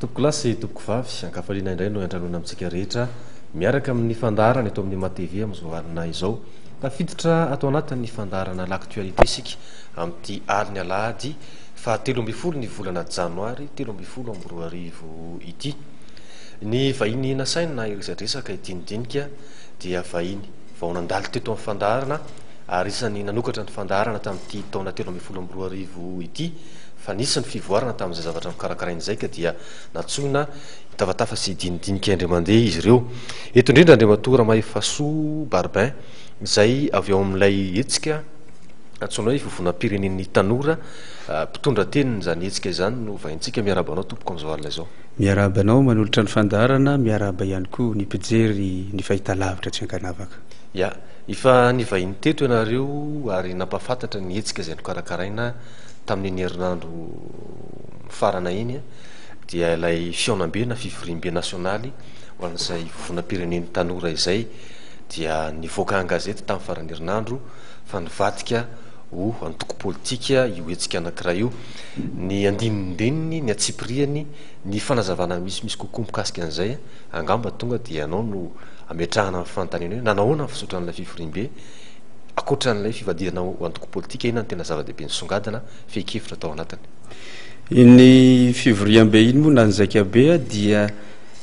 Topoko lasy topoko vavy ankafaliana indray no antranona amintsika rehetra miaraka amin'ny fandarana eto amin'ny matv amin'izao alina izao tafiditra atao anatin'ny fandarana l'actualité isika amin'ity alina alahady fa 13 ny volana janoary 2024 ity ny vahiny nasaina na iresadresaka itinydinika dia vahiny vao nandalo teto amin'ny fandarana ary isany nanokatra ny fandarana tamin'ity taona 2024 ity fa nisy ny fivoarana tamin'izay zavatra mikarakarain'izay ka dia natsoina hitavatafa sy dinidinika indray mandeha izy ireo eto indrindra andriamatora Mahefasoa Barbin izay avy ao amin'ilay hetsika antsoina hoe fivonam-pirenen'ny tanora mpitondra teniny zany hetsika izany no vahintsika miarabanao tompoko amin'izao alina izao. Miarabanao manolotra ny fandarana miaraba ihany koa ny mpijery ny fahitalavitra tsy ankanavaka. Ya, ifa ny vahiny teto ianareo ary nampafantatra ny hetsika izay nokarakaraina tamin'ny herinandro farana iny dia ilay fihaonam-be na fivoriam-be nasionaly ho an'izay vivonam-pirenen'ny tanora izay dia nivoaka an-gazety tamin'ny farany herinandro fa nivadika ho antoko politika io hetsika anankiray io ny andinindininy ny atsipiriany ny fanazavana misy kokoa mikasika an'izay angamba tonga dia ianao no ametrahana fanontaniana hoe nanahoana ny fisotran'ilay fivoriam-be akoatran'ilay fivadihana ho antoko politika ina ny tena zava-dehibe nisongadina feikevitra tao anatiny. Ny fivoriam-be iny moa na ny zakabe dia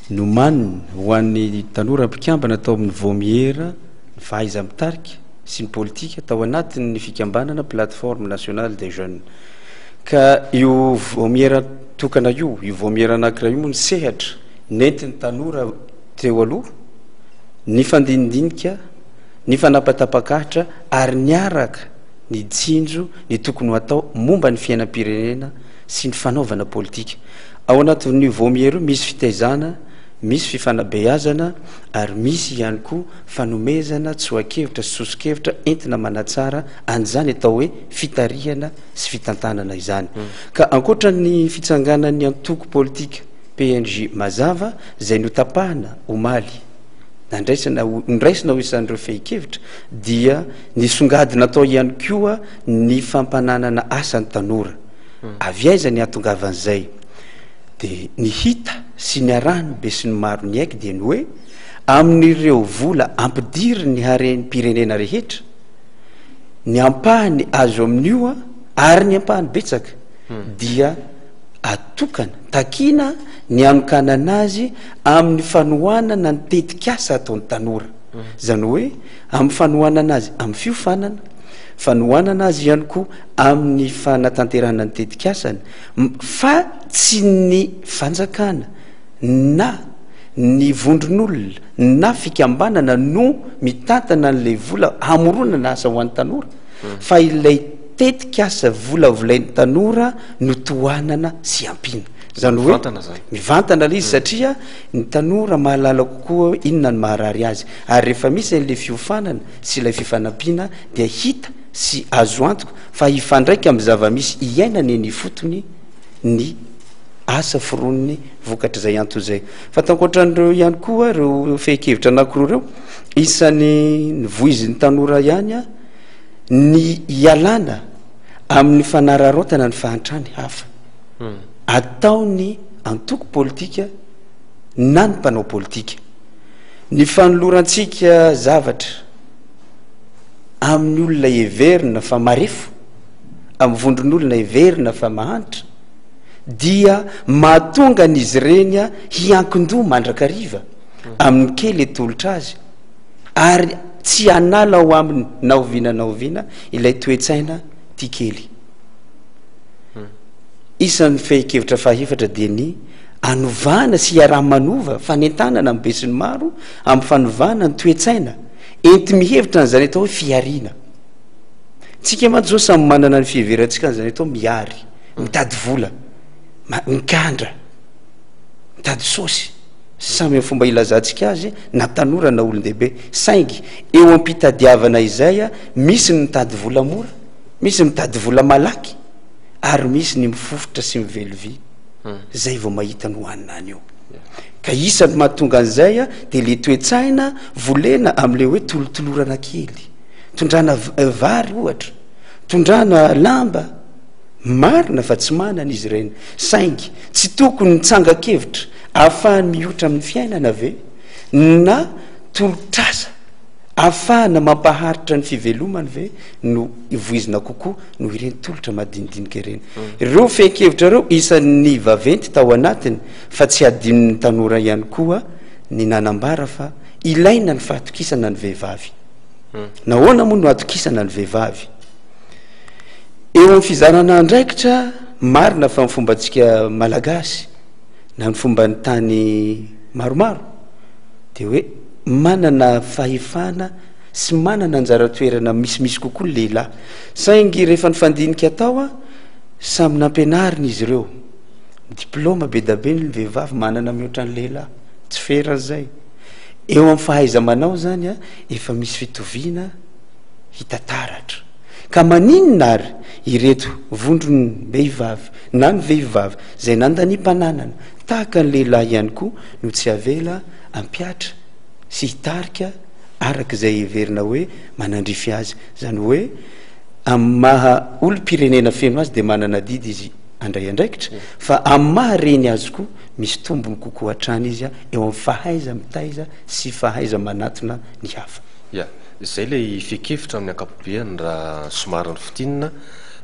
nomaniny ho an'ny tanora mpikambana tao amin'ny vomiera ny fahaiza mitarika sy ny politika tao anatin'ny fikambanana plateforme nationale des jeunes ka io vomiera tokana io vomiera anankiray io moa ny sehatra nentin'ny tanora teo aloha ny fandinidinika ny fanapatapakahitra ary niaraka ny jinjo ny tokony ho atao momba ny fiainam-pirenena sy ny fanaovana politika ao anatin'ny vomiera misy fitaizana misy fifanabeazana ary misy ihany koa fanomezana tsoakevitra sy sosikevitra entina manatsara an'izany atao hoe fitarihana sy fitantanana izany ka ankoatra ny fitsanganan'ny antoko politika PNJ mazava izay notapahana omaly nraisina ho isan'ireo feikevitra dia nisongadina atao ihany koa ny fampananana asan'ny tanora avy aiza ny atongavan'izay dia ny hita sy ny arahany be sy ny maro ny aiky dia ny hoe amin'ireo vola ampidiry ny hareny pirenena rehetra ny ampahany azo amin'io ary ny ampahany betsaka dia atokana takina ny anokanana azy amin'ny fanohanana ny tetikasa ataon'ny tanora zany hoe amin'ny fanohanana azy amin'ny fiofanana fanohanana azy ihany koa amin'ny fanatanterana ny tetikasany fa tsy ny fanjakana na ny vondron'olona na fikambanana no mitantana n'lay vola hamoronana asa ho an'ny tanora fa ilay tetikasa volavolain'ny tanora no tohanana sy ampina zany hoe mivantana le izy satria ny tanora mahalala kokoa inona ny maharary azy ary rehefa misy an'le fiofanana sy ilay fifanampiana dia hita sy azo antoko fa hifandraika amin'ny zava-misy iainany ny fotony ny asa fironony vokatra izay anto izay fa tankoatran'ireo ihany koa reo feikevitra anankiroa reo isan'ny nivoizin'ny tanora ihany ny ialana amin'ny fanararaotana ny fahantrany hafa ataony antoko politika na ny mpanao politika ny fanolorantsika zavatra amin'ny olona everina fa marefo amin'ny vondron'olona everina fa mahantra dia mahatonga n'izy ireny hiankin-doha mandrakariva amin'ny kely etolotra azy ary tsy anala ho aminy naoviana ilay toetsaina tia kely isan'ny feikevitra fahefatra dia ny anovana sy iaraha-manova fanentanana amin'ny besiny maro amin'ny fanovana ny toetsaina enti mihevitra n'izany atao hoe fiariana tsika mantsy zao samy manana ny fiheverantsika n'izany atao miary mitady vola mikandra mitady sosy samy amin'ny fomba ilazantsika azy na tanora na olon-dehibe saingy eo ampitadiavana izay misy ny mitady vola mora misy mitady vola malaky ary misy ny mifofotra sy mivelovy zay vao mahita ny hoanina any io ka isany mahatonga an'izay dia le toetsaina volena amin'le hoe tolotolorana kely tondrana vary ohatra tondrana lamba marina fa tsy manana izy ireny saingy tsy tokony nitsangakevitra ahafahany mihoatra amin'ny fiainana ve na tolotrasa ahafahana mampaharitra ny fivelomany ve no ivoizina kokoa no ireny tolotra madinidinika ireny ireo fenkevitra reo isan'ny vaventy tao anatiny fa tsy adin'ny tanora ihany koa ny nanambara fa ilaina ny fahatokisana ny vehivavy nahoana moa no atokisana ny vehivavy eo amin'ny fizarana andraikitra marina fa mifombantsika malagasy na ny fomba ny tany maromaro de hoe manana fahefana sy manana anjara-toerana misimisy kokoa ny lehilahy saingy rehefa ny fandinika atao samy nampianariny izy ireo diplôma be da be ny vehivavy manana mihoatra ny lehilahy tsy feran'zay eo amin'ny fahaiza manao zany efa misy fitoviana hitataratra ka maninona ary ireto vondrony vehivavy na ny vehivavy zay nandany-mpananana tahaka ny lehilahy ihany koa no tsy avela ampiatra sy hitarika arak'izay everina hoe manandrify azy zany hoe amin'ny maha olo-pirenena feno azy de manana didy izy andray andraikitra fa amin'ny maha reny azy koa misy tombony kokoa hatrany izy eo amin'ny fahaiza mitaiza sy fahaiza manatona ny hafa ya zay le fekefitra amin'ny ankapobeany raha somariny fitinina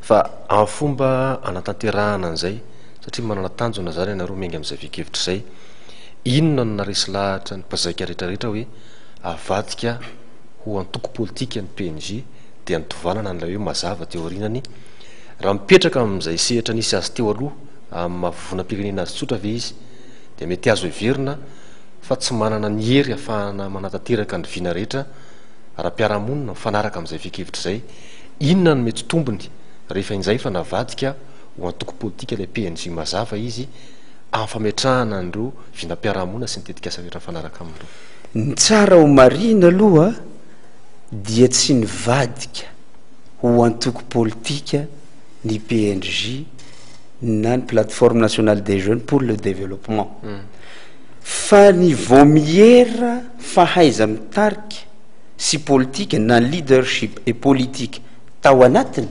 fa amin'ny fomba anatanterahana an'izay satria manana tanjona zany ianareo miainga amin'izay fekevitra zay inona no naresy lahatra ny mpazaika rehetrarehetra hoe avadika ho antoko politika ny PNJ dia nitovalana n'ilay hoe mazava teo arinany raha mipetraka amin'izay sehatra nisy azy teo aloha amin'ny mahavona-pirenena azy tsotra ve izy dia mety azo everina fa tsy manana ny hery ahafahana manatanteraka ny vina rehetra ara-piarahamonina mifanaraka amin'izay fekevitra zay inona no mety tombony rehefa inzay fa navadika ho antoko politika ilay PNJ mazava izy amin'ny fametrahana an'ireo vinam-piarahamonina sy nitetika asa rehetra mifanaraka amin'ireo ny tsara ho marina aloha dia tsy nivadika ho antoko politika ny PNJ na ny plateforme nationale des jeunes pour le développement fa ny vomiera fahaiza mitarika sy politika na leadership et politique tao anatiny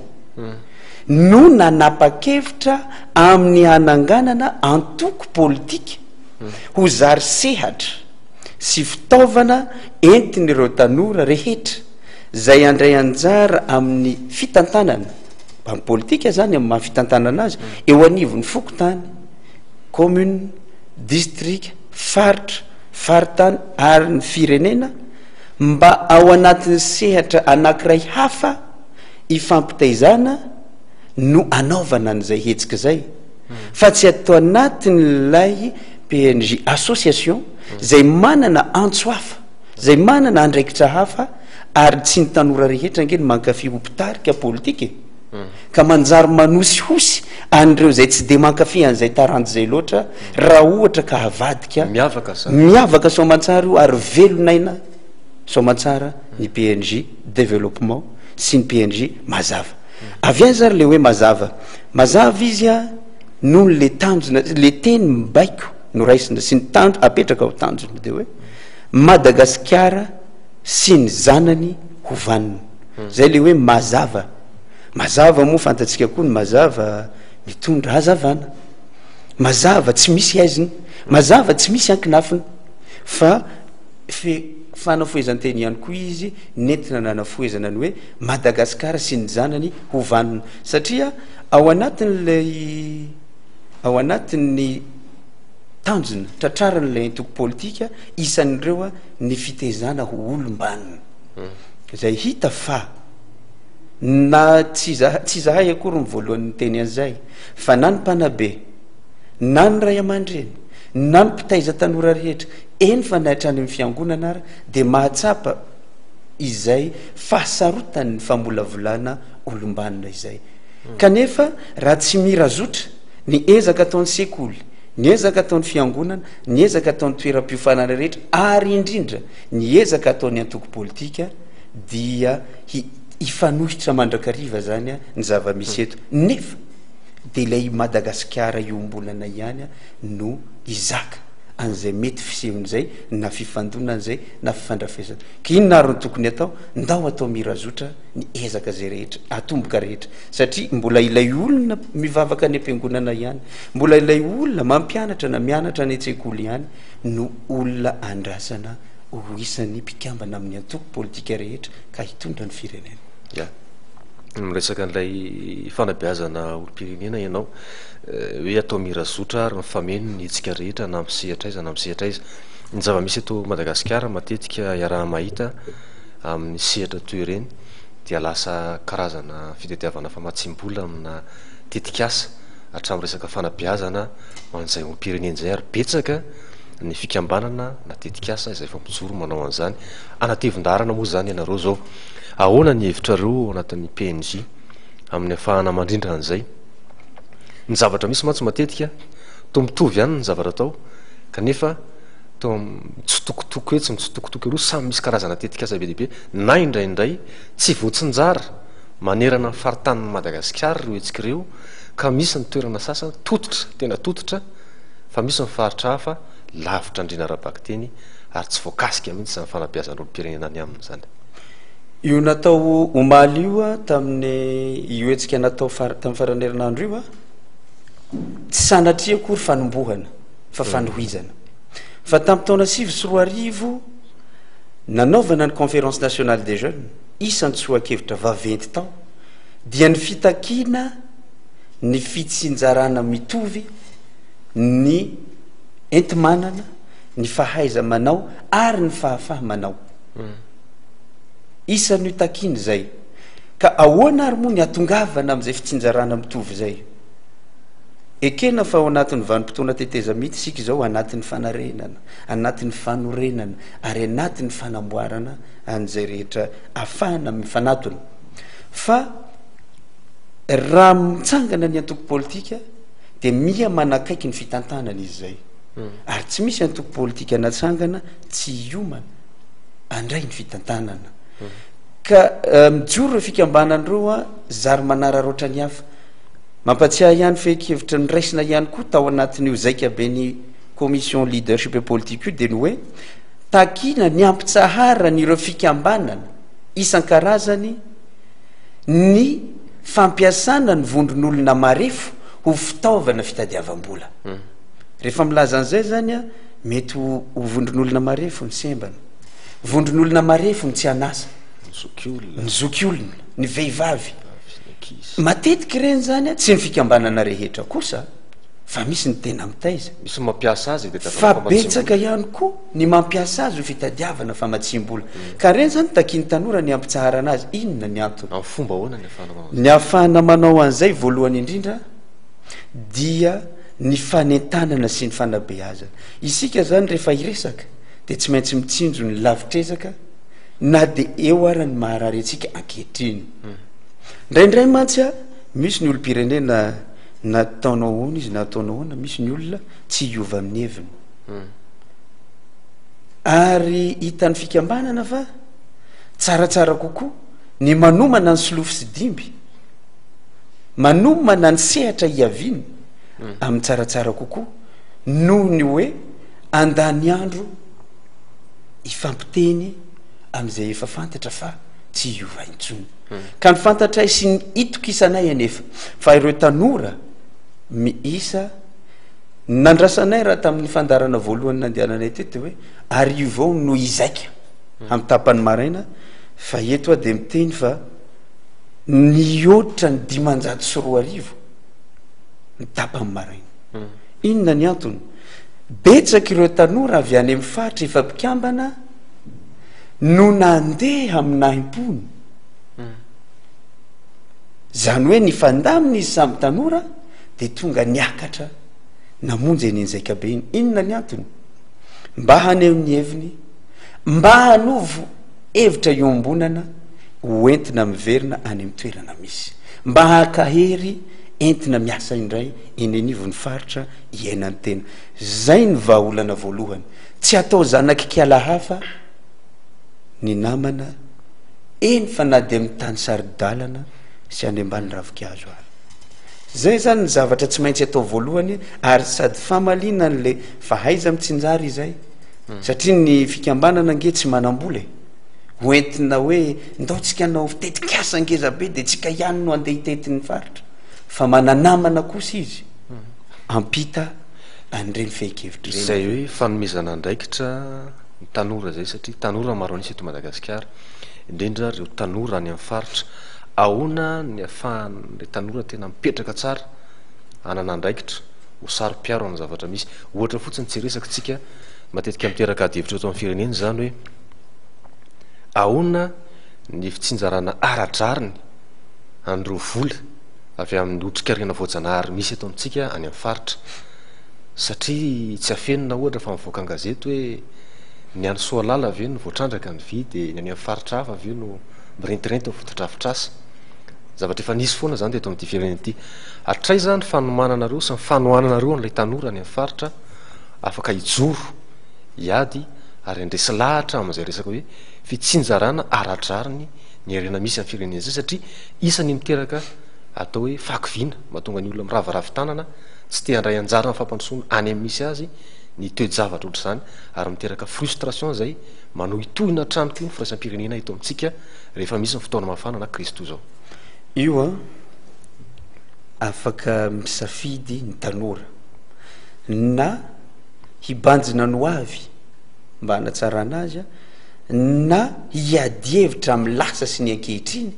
no nanapa-kevitra amin'ny hananganana antoko politika ho zary sehatra sy fitaovana entin'ireo tanora rehetra zay andray anjara amin'ny fitantanana amin'ny politika zany amin'ny mahafitantanana azy eo anivon'ny fokotany commune district faritra faritany ary ny firenena mba ao anatin'ny sehatra anankiray hafa ifampitaizana no anaovana an'izay hetsika zay fa tsy atao anatin'lay PNJ association zay manana antso hafa zay manana andraikitra hafa ary tsy ny tanora rehetra ngeny mankafy hompitarika politika ka manjary manosihosy an'ireo zay tsy de mankafy an'izay taranty zay loatra raha ohatra ka havadika miavaka soamantsara io ary velonaina soamantsara ny PNJ développement sy ny PNJ mazava avy azy zary le hoe mazava izy noho le tanjona le teny mibaiko no raisina sy ny tanjo apetraka ho tanjona de hoe Madagasikara sy ny zanany hovanina zay le hoe mazava moa fantatsika koa ny mazava mitondra hazavana mazava tsy misy aiziny mazava tsy misy ankinafina fa fanafoezanteny ihany koa izy nentina nanafoezana ny hoe Madagasikara sy ny zanany hovanina satria ao anatin'ny tanjona tratraran'ilay antoko politika isan'ireo ny fitezana ho olombanina zay hita fa na tsy zahay akory ny voalohan'ny teny an'izay fa na ny mpanabe na ny ray aman-dreny na ny mpitaiza tanora rehetra eny fa nahitrany amin'ny fiangonana ary de mahatsapa izay fahasarotany ny famolavolana olombanina izay kanefa raha tsy mirazotra ny ezaka ataon'ny sekoly ny ezaka ataon'ny fiangonana ny ezaka ataon'ny toeram-piofanana rehetra ary indrindra ny ezaka ataon'ny antoko politika dia ifanohitra mandrakariva zany ny zava-misy eto nefa de ilay Madagasikara iombolana ihany no izaka an'izay mety fisehoan'izay na fifandonan'izay na fifandrafesana ka ino naro ny tokony atao ndao atao mirazotra ny ezaka zay rehetra atomboka rehetra satria mbola ilay olona mivavaka ny ampiangonana ihany mbola ilay olona mampianatra na mianatra ny tsekoly ihany no olona andrasana ho isan'ny mpikambana amin'ny antoko politika rehetra ka hitondra ny firenena miresaka n'ilay fanabeazana olo-pirenena ianao hoe atao mirazotra ary mifameno ny etsika rehetra na misehatra aiza na misehatra aiza ny zava-misy eto Madagasikara matetika iaraha mahita amin'ny sehatra toy ireny dia lasa karazana fitetiavana famatsim-bola amina tetikasa hatramin'ny resaka fanabeazana an'izay olo-pirenena izay ary betsaka ny fikambanana na tetikasa izay fa mijoro manao an'izany anatevin-darana moa zany ianareo zao ahoana ny hevitrareo anatin'ny PNJ amin'ny ahafahana mandrindra an'izay ny zavatra misy mantsy matetika to mitovy ihany ny zavatra atao kanefa to mitsotokotoko hoe tsy mitsotokotoko ero samy misy karazana tetikasa be dehibe na indraindray tsy voatsinjara manerana ny faritanin'ny Madagasikara ireo etsika ireo ka misy ny toerana sasany tototra tena tototra fa misy ny faritra hafa lavitra andrina arabaky teny ary tsy voakasika mihitsy zany fanabeazan'olo-pirenena any aminy zany io natao omaly io a tamin'ny io etsika natao tamin'ny faranerinandro io a tsy sanatria akory fanombohana fa fanohizana fa tamin'ny taona 2024 nanaovana ny conférence nationale des jeunes isan'ny tsoakevitra vaventy tao dia ny fitakina ny fitsinjarana mitovy ny entimanana ny fahaiza manao ary ny fahafaha manao isan'ny takiny zay ka ahoana ary moa ny atongavana amin'izay fitsinjarana mitovy zay ekena fa ao anatin'ny vanim-potoana teteza mihitsy sika izao anatin'ny fanarenana anatin'ny fanorenana ary anatin'ny fanamboarana an'izay rehetra ahafahana mifanatona fa raha mitsangana ny antoko politika dia miha manakaiky ny fitantanana izy zay ary tsy misy antoko politika natsangana tsy hiomana andray ny fitantanana ka mijoro reo fikambanan'ireo a zary manara roatra ny hafa mampatsiahy ihany fekevitra ny raisina ihany koa tao anatin'io zaika be ny commission leadership et politique io dia ny hoe takina ny ampitsahara n'ireo fikambanana isan-karazany ny fampiasana ny vondron'olona marefo ho fitaovana fitadiavam-bola rehefa milaza an'izay zany a mety ho vondron'olona marefo ny sembana vondron'olona marefo ny tsy anasa ny zoky olona ny vehivavy matetika ireny zany a tsy ny fikambanana rehetra kosa fa misy ny tena mitaiza misy mampiasa azy fa betsaka ihany koa ny mampiasa azy ho fitadiavana famatsim-bola ka reny zany takiny tanora ny ampitsahara anazy inona ny antony amin'ny fomba ahoana ny ahafahana manao an'izay voalohany indrindra dia ny fanentanana sy ny fanabeazana isika zany rehefa iresaka dia tsy maintsy mitsinjo ny lavitrezaka na dia eo ara ny maharary atsika ankehitriny indraindray mantsy a misy ny olo-pirenena nataonao ona izy nataonao ona misy ny olona tsy hiova amin'ny heviny ary hitan'ny fikambanana fa tsaratsara kokoa ny manomana ny solofo sy dimby manomana ny sehatra hiaviany amin'ny tsaratsara kokoa noho ny hoe andany andro hifampiteny amin'izay efa fantatra fa tsy hiova intsony ka ny fantatra sy ny itokisanay anefa fa ireo tanora miisa nandrasanay raha tamin'ny fandarana voalohany nandehananay teto hoe ary io vao no izaika amin'ny tapany maraina fa eto a dia miteny fa nioditra ny 540 ny tapany maraina inona ny antony betsaka ireo tanora avy any amin'ny fahatra efa mpikambana no nandeha aminaim-pony zany hoe ny fandamina izy samy tanora dia tonga niakatra namonjy eny enzaika be iny inona ny antony mba haneho ny heviny mba hanovo hevitra ioambonana hoentina miverina any amin'ny toerana misy mba hakahery entina miasa indray eny anivony faritra iainany tena zay ny vahaolana voalohany tsy atao zanakikala hafa ny namana eny fa na dia amin'ny tany saridalana sy any ambany ravikazo ary zay zany ny zavatra tsy maintsy atao voalohany ary sady famalina n'le fahaiza mitsinjary izay satria ny fikambanana nge tsy manam-bola hoentina hoe ndaotsika nao fitetikasa ngeza be de tsika ihany no andeha hitetin'ny faritra fa mananamana kosa izy ampita an'ireny fehi-kevitra reny zay hoe fanomezana ndraikitra ny tanora zay satria tanora maro anisy eto Madagasikara indrindra reo tanora any amin'ny faritra ahoana ny afahan'le tanora tena mipetraka tsara anana ndraikitra ho saro-piaro amin'ny zavatra misy ohatra fotsiny tsy resaka tsika matetika miteraka adevitra eto amin'ny fireneny zany hoe ahoana ny fitsinjarana aradrariny andro vola avy amin'ny otrikariana voajanahary misy eto amintsika any amin'ny faritra satria tsy afenina ohatra fa mivoaka an-gazety hoe ny any Soalala avy eo no voatrandraka ny vy de ny any amin'ny faritra hafa avy eo no mirentirenta fotodrafitrasa zavatra efa nisy foana zany teto amin'ity firenena ity atraiza ny fanomananareo sy ny fanohananareo an'ilay tanora any amin'ny faritra afaka hijoro hiady ary andresy lahatra amin'izay resaka hoe fitsinjarana aradrariny ny arena misy amin'ny firenena zay satria isany miteraka atao hoe fakiviana mahatonga ny olona miravaravy tanana tsy te handray anjara amin'ny fampandrosoana any amin'ny misy azy ny toe-javatra ohatr' zany ary miteraka frustration zay manao hitohina trano koa ny firaisam-pirenena eto amintsika rehefa misy ny fotoana mafana na Kristos zao io a afaka misafidy ny tanora na hibanjina no avy mba hanatsara anazy a na hiadievitra amin'ny lasa sy ny ankehitriny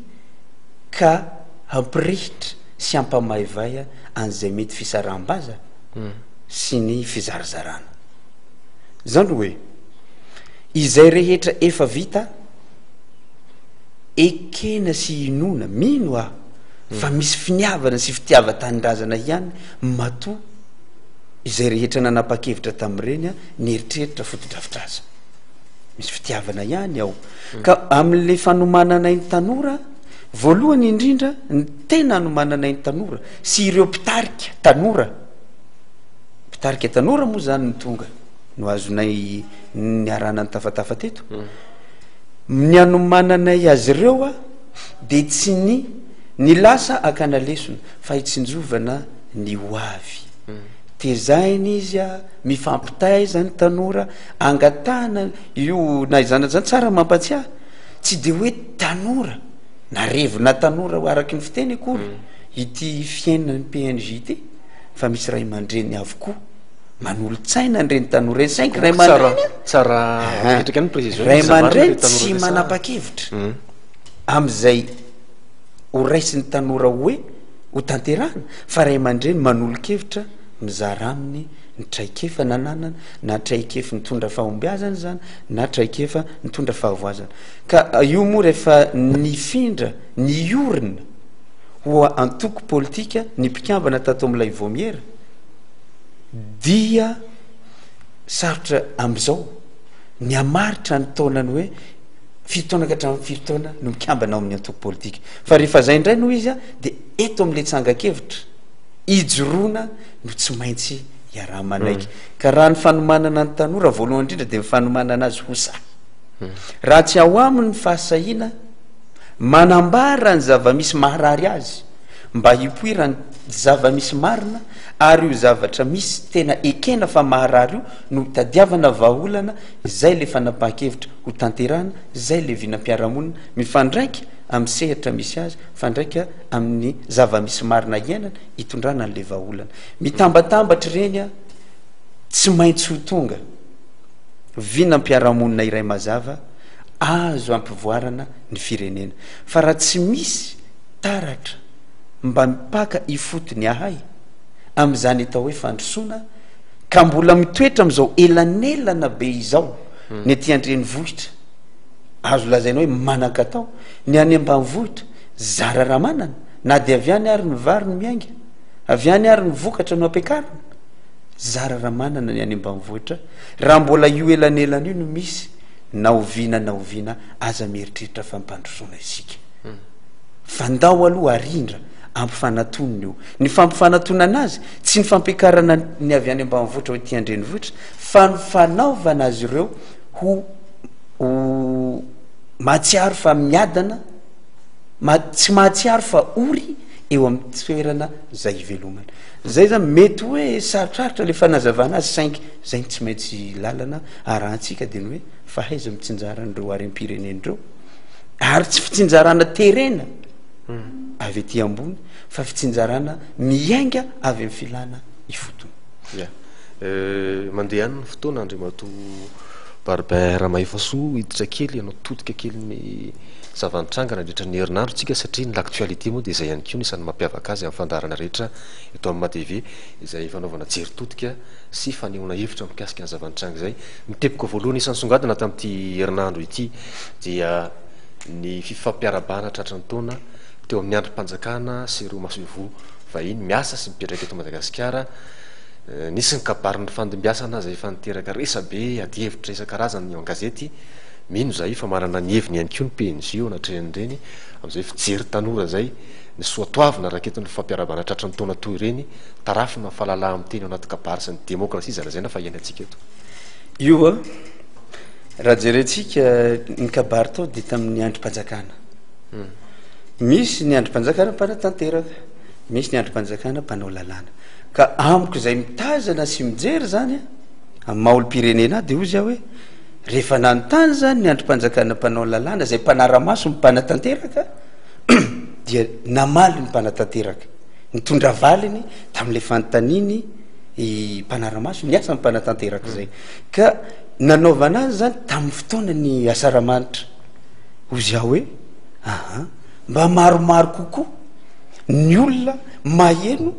ka hampirehitra sy hampamaivay an'izay mety fisaraham-baza sy ny fizarazarana zany hoe izay rehetra efa vita ekena sy inona mino ah fa misy finiavana sy fitiava-tanindrazana ihany matoa izay rehetra nanapa-kevitra tamin'ireny a ny eritreritra fotodrafitra aza misy fitiavana ihany ao ka amin'le fanomananay ny tanora voalohany indrindra ny tena hanomananay ny tanora sy ireo mpitarika tanora moa zany ny tonga no azonay ny arana ny tafatafa teto ny hanomananay azy ireo a de tsy ny lasa akana lesona fa hitsinjovana ny hoavy tezainy izy a mifampitaiza ny tanora angatahana io na izana zany tsara mampatsiahy tsy de hoe tanora na revina tanora araky ny fiteny akory ity fiainana ny PNJ ity fa misy ray aman-dreny avokoa manolo-tsaina nyreny tanora reny saingy ray aman-dreny tsy manapa-kevitra am'izay ho raisiny tanora hoe ho tanterahana fa ray aman-dreny manolo-kevitra mizara aminy ny traikefa nananana na traikefa nitondra fahombiazana zany na traikefa nitondra fahavoazana ka io moa rehefa nifindra ny orina ho antoko politika ny mpikambana tato am'ilay vomiera dia sarotra am'izao ny amaritra ny taonany hoe fitoana ka hatramin'ny fitoana no mikambana ao amin'ny antoko politika fa rehefa zay indray noho izy a de eto am'le tsangakevitra ijoroana no tsy maintsy iaraha-manaiky ka raha ny fanomanana ny tanora voalohany indrindra de fanomanana azy ho sa raha tsy ao aminy fahasahiana manambara ny zava-misy maharary azy mba hipoira ny zava-misy marina ary io zavatra misy tena ekena fa maharary io no tadiavana vahaolana zay le fanapa-kevitra ho tanterana zay le vinam-piarahamonina mifandraika amin'ny sehatra misy azy fandraika amin'ny zava-misy marina iainana hitondrana n'le vahaolana mitambatambatra reny a tsy maintsy ho tonga vinam-piarahamonina iray mazava azo ampivoarana ny firenena fa raha tsy misy taratra mba mipaka ifotony ahay am'izany atao hoe fandrosoana ka mbola mitoetra am'izao elanelana be izao ny aty andreny vohitra azo lazaina hoe manan-katao ny any ambany vohitra zara raha manana na de avy any ary ny vary ny miainga avy any ary ny vokatra no ampiakarina zara raha manana ny any ambany vohitra raha mbola io elanelana io no misy naoviana aza mieritreritra fampandrosoana isika fandao aloha arindra ampifanatony io ny fampifanatona anazy tsy ny fampiakarana ny avy any ambany vohitra hoe ty andreny vohitra fa ny fanaovana azy ireo ho mahatsiaro fa miadana tsy mahatsiaro fa ory eo amin'ny toerana zay ivelomany zay zany mety hoe sarotrarotra le fanazavana azy 5 zay tsy maintsy lalana arahantsika de ny hoe fahaiza mitsinjaran'ireo arym-pirenen'ireo ary tsy fitsinjarana terena avy ety ambony fa fitsinjarana miainga avy amin'ny filana ifotony mandeha any ny fotoana andrimato barbert mahefasoa hiditra kely anao todika kely ny zavanitrangana rehetra ny herinandro tsika satria ny l'actualité moa dia izay ihany koa nisan'ny mampiavaka azy amin'ny fandarana rehetra eto amin'ny matv izay fanaovana jery todika sy fanehoana hevitra mikasika ny zavanitranga izay mitepika voalohany isan'ny songadina tamin'ity herinandro ity dia ny fifampiarabana tratran'ny taona teo amin'ny androm-panjakana sy ireo masoivo vahiny miasa sy mipetraka eto Madagasikara nisy ny kabariny fandimbiasana zay efa niteraka resabe ady hevitra isan-karazany eo an-gazety mino zay fa manana ny heviny ihany koa ny PNJ eo anatrehan'ireny amin'izay fijery tanora zay ny soatoavina raketiny fampiarabana tratran'ny taona toy ireny tarafina fahalala amin'ny teny ao anaty kabary sy ny demokrasia zalazaina fa iaina antsika eto io a raha jerentsika ny kabary tao dia tamin'ny androm-panjakana misy ny androm-panjakana mpanatanteraka misy ny androm-panjakana mpanao lalàna ka amiko zay mitazana sy mijery zany a amin'ny maha-olo-pirenena dia ozy aho hoe rehefa nanontany zany ny androm-panjakana mpanao lalàna zay mpanaramaso ny mpanatanteraka dia namaly ny mpanatanteraka nitondra valiny tamin'le fanontaniny mpanaramaso niasa ny mpanatanteraka zay ka nanaovana azy zany tamin'ny fotoana ny asaramanitra ozy aho hoe aha mba maromaro kokoa ny olona maheno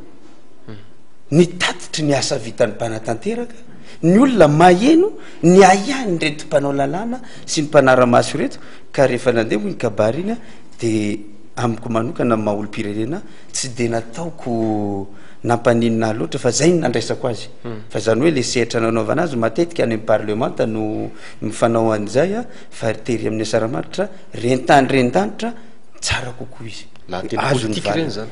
ny tatitry ny asa vitan'ny mpanatanteraka ny olona maheno ny aiany reto mpanao lalàna sy ny mpanaramaso reto ka rehefa nandeha moa ny kabary iny a dia amiko manokana maha-olo-pirenena tsy de nataoko nampaninina loatra fa zay ny nandraisako azy fa zany hoe le sehatra nanaovana azy matetika any amin'ny parlemanta no mifanao an'izay a fa tery amin'ny asaramanitra rentany-rendanitra tsara kokoa izy azo ny valiny zany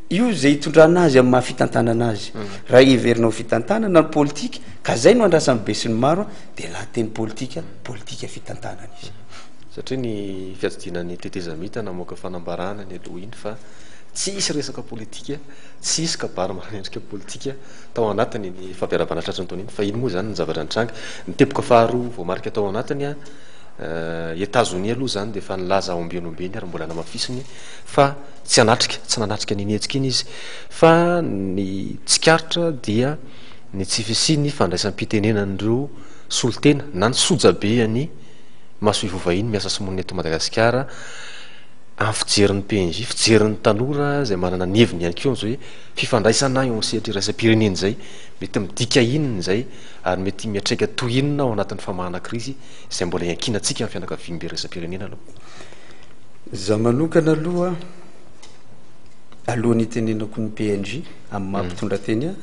io zay hitondrana azy amin'ny mahafitantanana azy raha iverinao fitantanana ny politika ka zay no andrasany be sy ny maro dia lahateny politika fitantanana izy satria ny fiatsidinany tetezamita namoaka fanambarana ny aloha iny fa tsy isy resaka politika tsy isy kabary manendrika politika tao anatiny ny fampiarabana tratran'ny taona iny fa iny moa zany ny zavatra nitranga ny teboka faharoa voamarika tao anatiny a États-Unis aloha zany dia efa nilaza ao ambenombeny ary mbola namafisiny fa tsy anatrika tsy nanatrika ny nihetsika iny izy fa ny tsikaritra dia ny tsy fisiny fandraisam-pitenenan'ireo solotena na ny sojabeany masoivovahiny miasa sy monina eto Madagasikara amin'ny fijerin'ny PNJ fijerin'ny tanora zay manana ny heviny ihany koa am'izao hoe fifandraisana eo sehatra iraisam-pirenena zay mety midika inona zay ary mety miatraika tohinona ao anatin'ny famahana krizy izay mbola iankinantsika amin'ny fianakaviam-be iraisam-pirenena aloha za manokana aloha alohan'ny tenenako ny PNJ amin'ny mampitondra teny a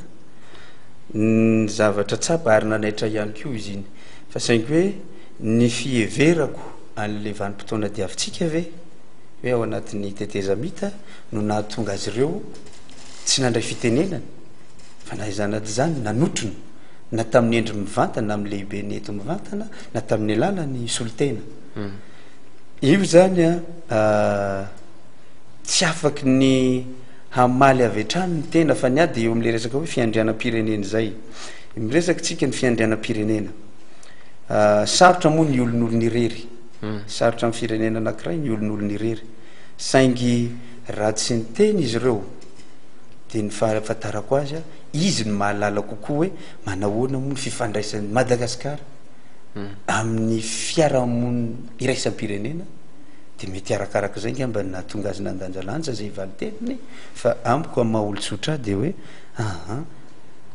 ny zavatra tsapa ary nanaitra ihany koa izy iny fa saingy hoe ny fieverako an'le vanim-potoana diavintsika ve hoe ao anatin'ny tetezamita no nahatonga azy ireo tsy nandray fitenenana fa nahaizanaty zany nanotrony na tamin'ny endry mivantana na amin'ny lehibe ny eto mivantana na tamin'ny alala ny solotena io zany a tsy afaky ny hamaly avy hatrany ny tena fa ny ady eo amin'le resaka hoe fiandrianam-pirenena zay miresaka tsika ny fiandrianam-pirenena sarotra moa ny olon'olony irery sarotra amin'ny firenena anankiray ny olon'olony irery saingy raha tsy ny teny izy ireo dia ny fahafantarako azy a izy ny mahalala kokoa hoe manahoana moa ny fifandraisan'ny Madagasikara amin'ny fiarahamony iraisam-pirenena dia mety arakaraka zay ngamba nahatonga azy nandanjalanja zay valiteniny fa amiko amin'ny maha-olo-tsotra dia hoe aha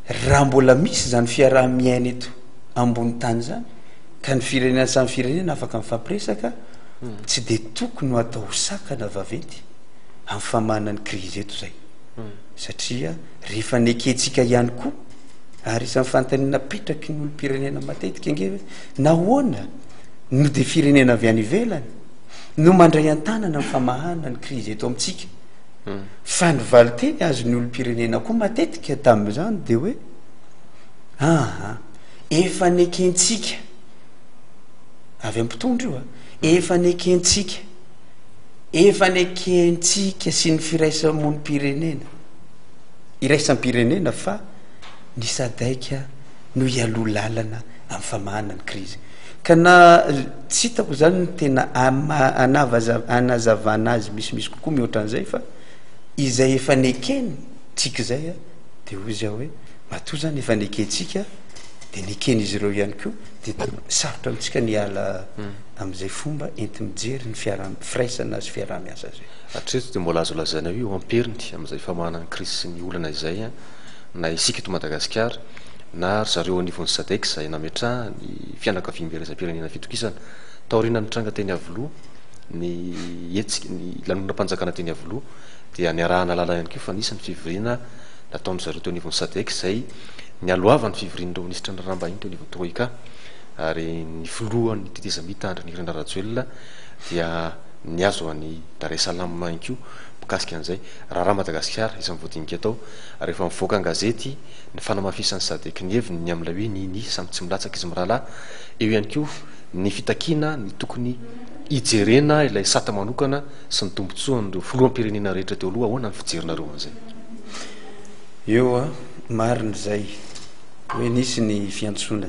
raha mbola misy zany fiaraha-miaina eto ambony tany zany ka ny firenena samy firenena afaka mifampiresaka tsy dia tokony ho atao sakana vaventy amin'ny famanany krizy eto zay satria rehefa nekentsika ihany koa ary isan'ny fantanina petraky ny olo-pirenena matetika nge hoe nahoana no dia firenena avy any ivelany no mandray an-tanana ny famahana ny krizy eto amintsika fa ny valiteny azo ny olo-pirenena koa matetika tamin'izany dia hoe aha efa nekentsika avy amin'ny mpitondra io a efa nekentsika efa nekentsika sy ny firaisamony-pirenena iraisampirenena fa ny sadaika no ialo lalana amin'ny famahana ny krizy ka na tsy hitako zany ny tena anazavana azy misimisy kokoa mihoatra an'izay fa izay efa nekeny tsika zay a de hoy izy aho hoe matoa zany efa nekentsika de nekeny izy ireo ihany koa de sarotra amitsika ny ala am'izay fomba enti mijery ny firaisana azy fiarah-miasa zay atreto de mbola azo lazaina hoe eo amperiny am'izay famahana ny krizy sy ny olana izay a na isika eto Madagasikara na zareo anivon'ny sadek zay nametraha ny fianakaviam-pirenena fitokisana taorina ny tranga teny avoloha ny etsika ny lanonam-panjakana teny avoloha dia niarahana lala ihany keo fa nisy ny fivoriana nataony zareo teo anivon'ny sadek zay ny aloavany fivorian'ireo ministra ny rambahiny teo anivon'ny troika ary ny filohan'ny teteza mitandry ny Irena Rajoelina dia niazo any Dar es Salaam ihany koa mikasika an'izay raha Madagasikara isan'ny voadinika tao rehefa mivoaka an-gazety ny fanamafisan'ny sadek ny heviny ny am'ilay hoe ny samy tsy milatsaka izy mirahalahy eo ihany koa ny fitakiana ny tokony ijerena ilay sata manokana sy ny tombontsoan'ireo filoham-pirenena rehetra teo aloha ahoana ny fijerinareo an'izay eo a mariny zay hoe nisy ny fiantsona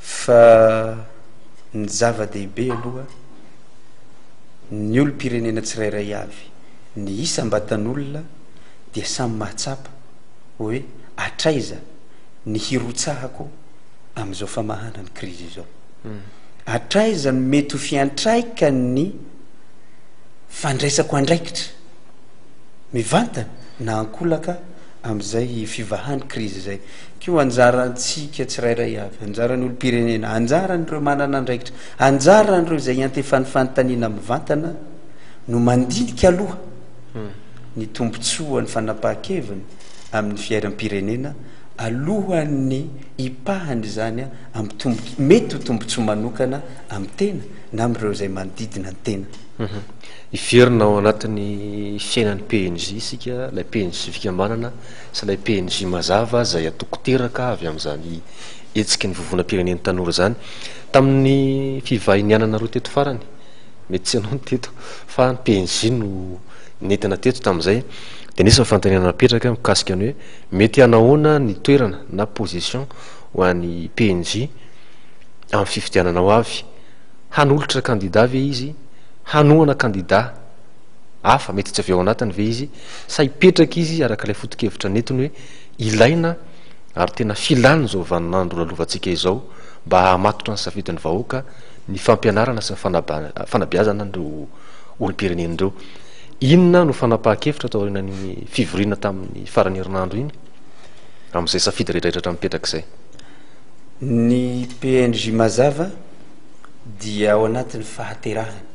fa ny zava-dehibe aloha ny olo-pirenena tsirairay avy ny isam-batan'olona dia samy mahatsapa hoe atraiza ny hirotsahako am'izao famahana ny krizy izao atraiza ny mety ho fiantraika ny fandraisako andraikitra mivantana na ankolaka am'izay fivahany krizy zay keo anjarantsika tsirairay avy anjarany olo-pirenena anjaran'ireo manana andraikitra anjaran'ireo zay antefany fanontaniana mivantana no mandinika aloha ny tombontsoa ny fanapaha-keviny amin'ny fiairam-pirenena alohan'ny ipahany zany a am'y mety ho tombontsoa manokana am'y tena na am'ireo zay manodidina ny tena iverina ao anatin'ny fiainan'ny PNJ isika lay PNJ fikambanana sy lay PNJ mazava zay atoko teraka avy am'izany etsika ny vovona-pireneny tanora zany tamin'ny fivahinianana roa teto farany mety tsy anao ny teto fa ny PNJ no nentina teto tamin'izay de nisy fantaniana napetraka mikasika ny hoe mety anahoana ny toerana na position ho an'ny PNJ amin'ny fifidianana ao avy hanolotra kandida ve izy hanoana kandida hafa mety tsy avy ao anatiny ve izy sa hipetraka izy araka ilay foto-kevitra netiny hoe ilaina ary tena filany zao vaninandro lalovantsika izao mba hamatotra ny safidin'ny vahoaka ny fampianarana sy ny fanabeazana nireo olo-pirenenireo inona no fanapaha-kevitra atao aorinany fivoriana tamin'ny farany herinandro iny am'izay safidy rehetrarehetra mipetraka izay ny PNJ mazava dia ao anatin'ny fahaterahany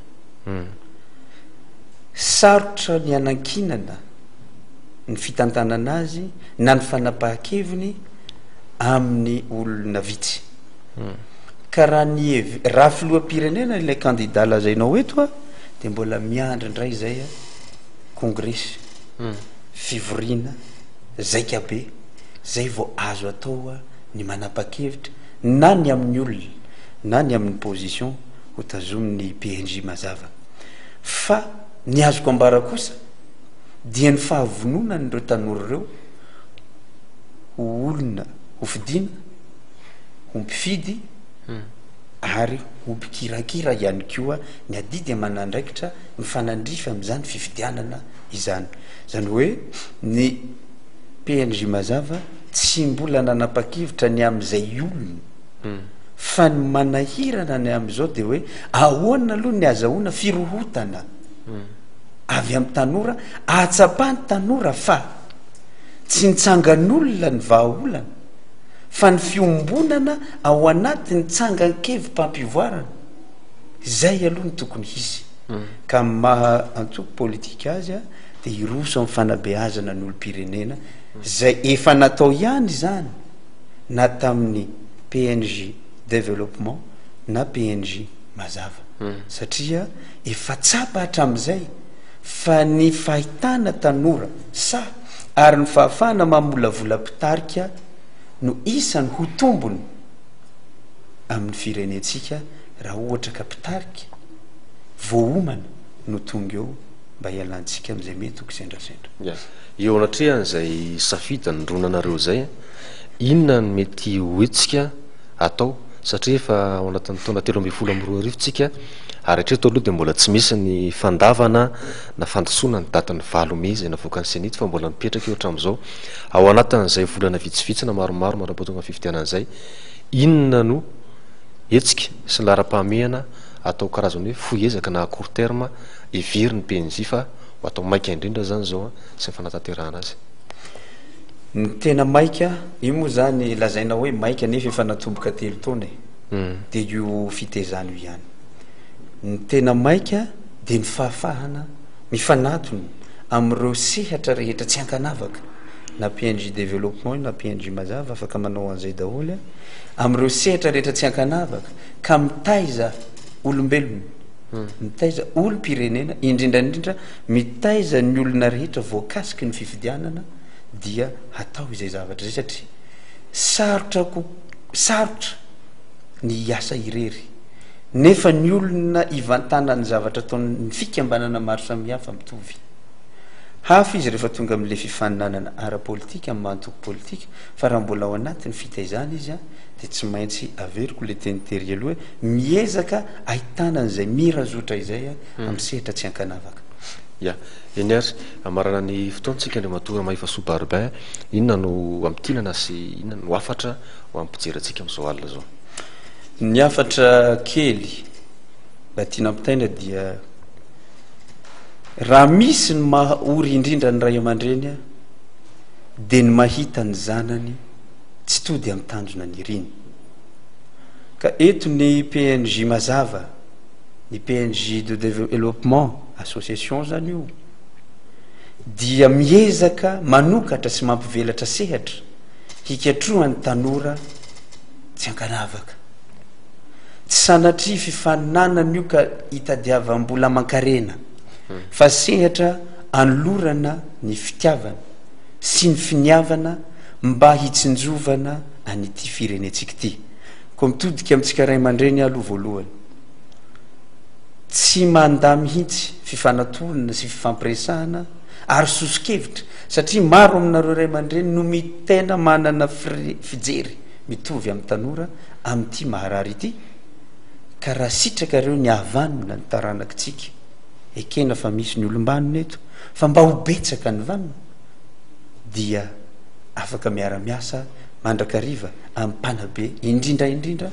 sarotra ny anankinana ny fitantanana azy na ny fanapaha-keviny amin'ny olona vitsy ka raha ny raha filoha-pirenena ilay kandida lazainao eto a de mbola miandry indray zay a kongresy fivoriana zaika be zay vao azo atao a ny manapa-kevitra na ny amin'ny olona na ny amin'ny position ho tazomin'ny PNJ mazava fa ny azoko ambara kosa dia ny fahavonona n'ireo tanora ireo ho olona ho fidiana ho mpifidy ary ho mpikirakira ihany koa ny adidy amanandraikitra mifanandrifa am'izany fifidianana izany zany hoe ny PNJ mazava tsy mbola nanapa-kevitra ny am'izay olona fa ny manahirana ny am'izao de hoe ahoana aloha ny azahoana firohotana avy amin'ny tanora ahatsapany tanora fa tsy nitsangan'olona ny vahaolana fa ny fiombonana ao anatin'ny tsangan-kevy mpampivoarana zay aloha ny tokony hisy ka maha antoko politika azy a de iroso amin'ny fanabeazana ny olo-pirenena zay efa natao ihany zany na tamin'ny PNJ développement na PNJ mazava satria efa tsapa hatram'izay fa ny fahitana tanora sa ary ny fahafahana mamolavolam-pitarika no isany ho tombony amin'ny firenentsika raha ohatra ka pitarika voaomana no tonga eo mba hialantsika am'izay mety oko sendrasendra eo anatrehan'izay safidy nydronanareo zay inona ny mety hoetsika atao satria efa ao anatin'ny taona 13 tsika ary hatreto aloha dia mbola tsy misy ny fandavana na fandosoana ny datin'ny 5 zay navoaka ny senity fa mbola mipetraka eo hatramin'izao ao anatin'izay volana vitsivitsy na maromaro marabotonga fividianan'izay inona no etsika sy ny lara-pahamehana atao karazany hoe foezaka na court terme ivery ny PNJ fa ho atao maika indrindra zany zao sy ny fanatanterahana azy ny tena maika io moa zany lazaina hoe maika nefa efa natomboka 3 taona dia io fitezany io ihany ny tena maika dia ny fahafahana mifanatony amin'ireo sehatra rehetra tsy ankanavaka na PNJ développement na PNJ mazava afaka manao an'izay daholo amin'ireo sehatra rehetra tsy ankanavaka ka mitaiza olombelona mitaiza olom-pirenena indrindraindrindra mitaiza ny olona rehetra voakasiky ny fifidianana dia hatao izay zavatra zay satria sarotra ny asa irery nefa ny olona ivantana ny zavatra ataony fikambanana maro samihafa mitovy hafa izy rehefa tonga amin'le fifaninanana ara-politika amin'ny mantoko politika fa raha mbola ao anatin'ny fitaizana izy dia tsy maintsy averiko le tenitery aloha hoe miezaka ahitana an'izay mirazotra izay amin'ny sehatra tsy ankanavaka eny ary amarana ny fotoantsika ndre matora Mahefasoa Barbin inona no amtinana sy inona no afatra ho ampijerantsika amin'izao alina zao ny afatra kely mba tiana ampitaina dia raha misy ny mahaory indrindra ny ray aman-dreny dia ny mahita ny zanany tsy tody amin'ny tanjona ny riny ka eto ny PNJ mazava ny PNJ de développement association zany io dia miezaka manokatra sy mampivelatra sehatra hikatrohan'ny tanora tsy ankanavaka tsy sanatria fifaninanana io ka hitadiavam-bola aman-karena fa sehatra anolorana ny fitiavana sy ny finiavana mba hitsinjovana anyity firenentsika ity ko mitodika amintsika ray aman-dreny aloha voalohany tsy manda mihitsy fifanatolana sy fifampiresahana ary soso-kevitra satria maro aminareo ray aman-dreny no mitena manana fijery mitovy amin'ny tanora amin'ity maharary ity ka raha sitraka reo ny havanina ny taranakitsika ekena fa misy ny olombanona eto fa mba ho betsaka ny vanina dia afaka miara-miasa mandrakariva amin'ny mpanabe indrindraindrindra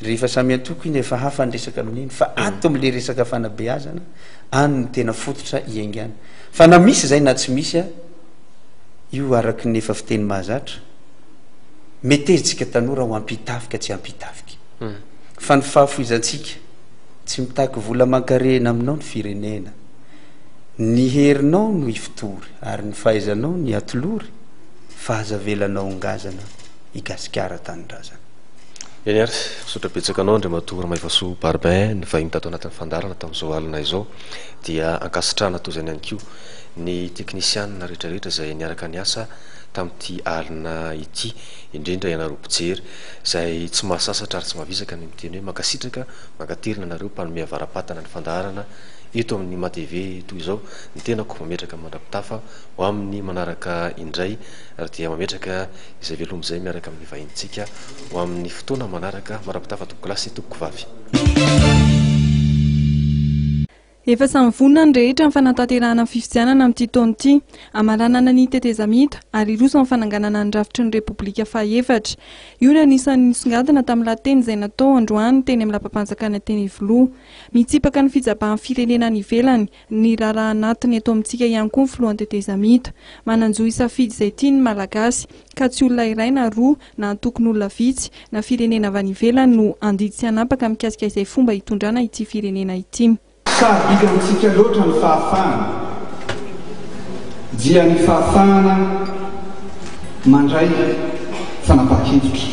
rehefa samy antoko iny efa hafa nyresaka amin'iny fa ato am'le resaka fanabeazana any ny tena fototra iaingana fa na misy zay na tsy misy io araky ny efa fiteny mahazatra metezitsika tanora ho ampitafika tsy ampitafika fa ny fahafoizantsika tsy mitaky vola man-karena aminao ny firenena ny herinao no ifitory ary ny fahaizanao ny atolory fa azavelanao ngazana igasikara tanindrazana eny ary fisotrabetsaka anao ndre matora Mahefasoa Barbin ny vahiny tato anatin'ny fandarana tamin'izao alina izao dia ankasitrahana toy zany ihany koa ny teknisianina rehetrarehetra izay niaraka ny asa tamin'ity alina ity indrindra ianareo mpijery izay tsy mahasasatra ary tsy mahavisaka ny miteny hoe mankasitraka mankaterina anareo mpanome avaram-patana ny fandarana eto amin'ny matv toy izao ny tenako mametraka mandrapitafa ho amin'ny manaraka indray ary dia mametraka izay velomizay miaraka amin'ny vahintsika ho amin'ny fotoana manaraka marapitafa toko lasy toko vavy efa samy vonina ny rehetra ny fanatanterahana ny fifidianana amin'ity taona ity amaranana ny tetezamita ary roso amin'ny fananganana ny rafitry ny repoblika faha-efatra io no anisan'ny nisongadina tamin'ny lateny izay natao androany teny amin'ny lapam-panjakana teny Ivolohà mitsipaka ny fijabahan'ny firenena ny ivelany ny raharaha anatiny eto amintsika ihany koa ny filohan'ny tetezamita mananjoy safidy izay tiany malagasy ka tsy olona iray na roa na tokony olona vitsy na firenena avy any ivelany no andidy sy anapaka mikasika izay fomba hitondrana ity firenena ity Sabiga antsika loatra ny fahafahana dia ny fahafahana mandray fanapahan-kevitra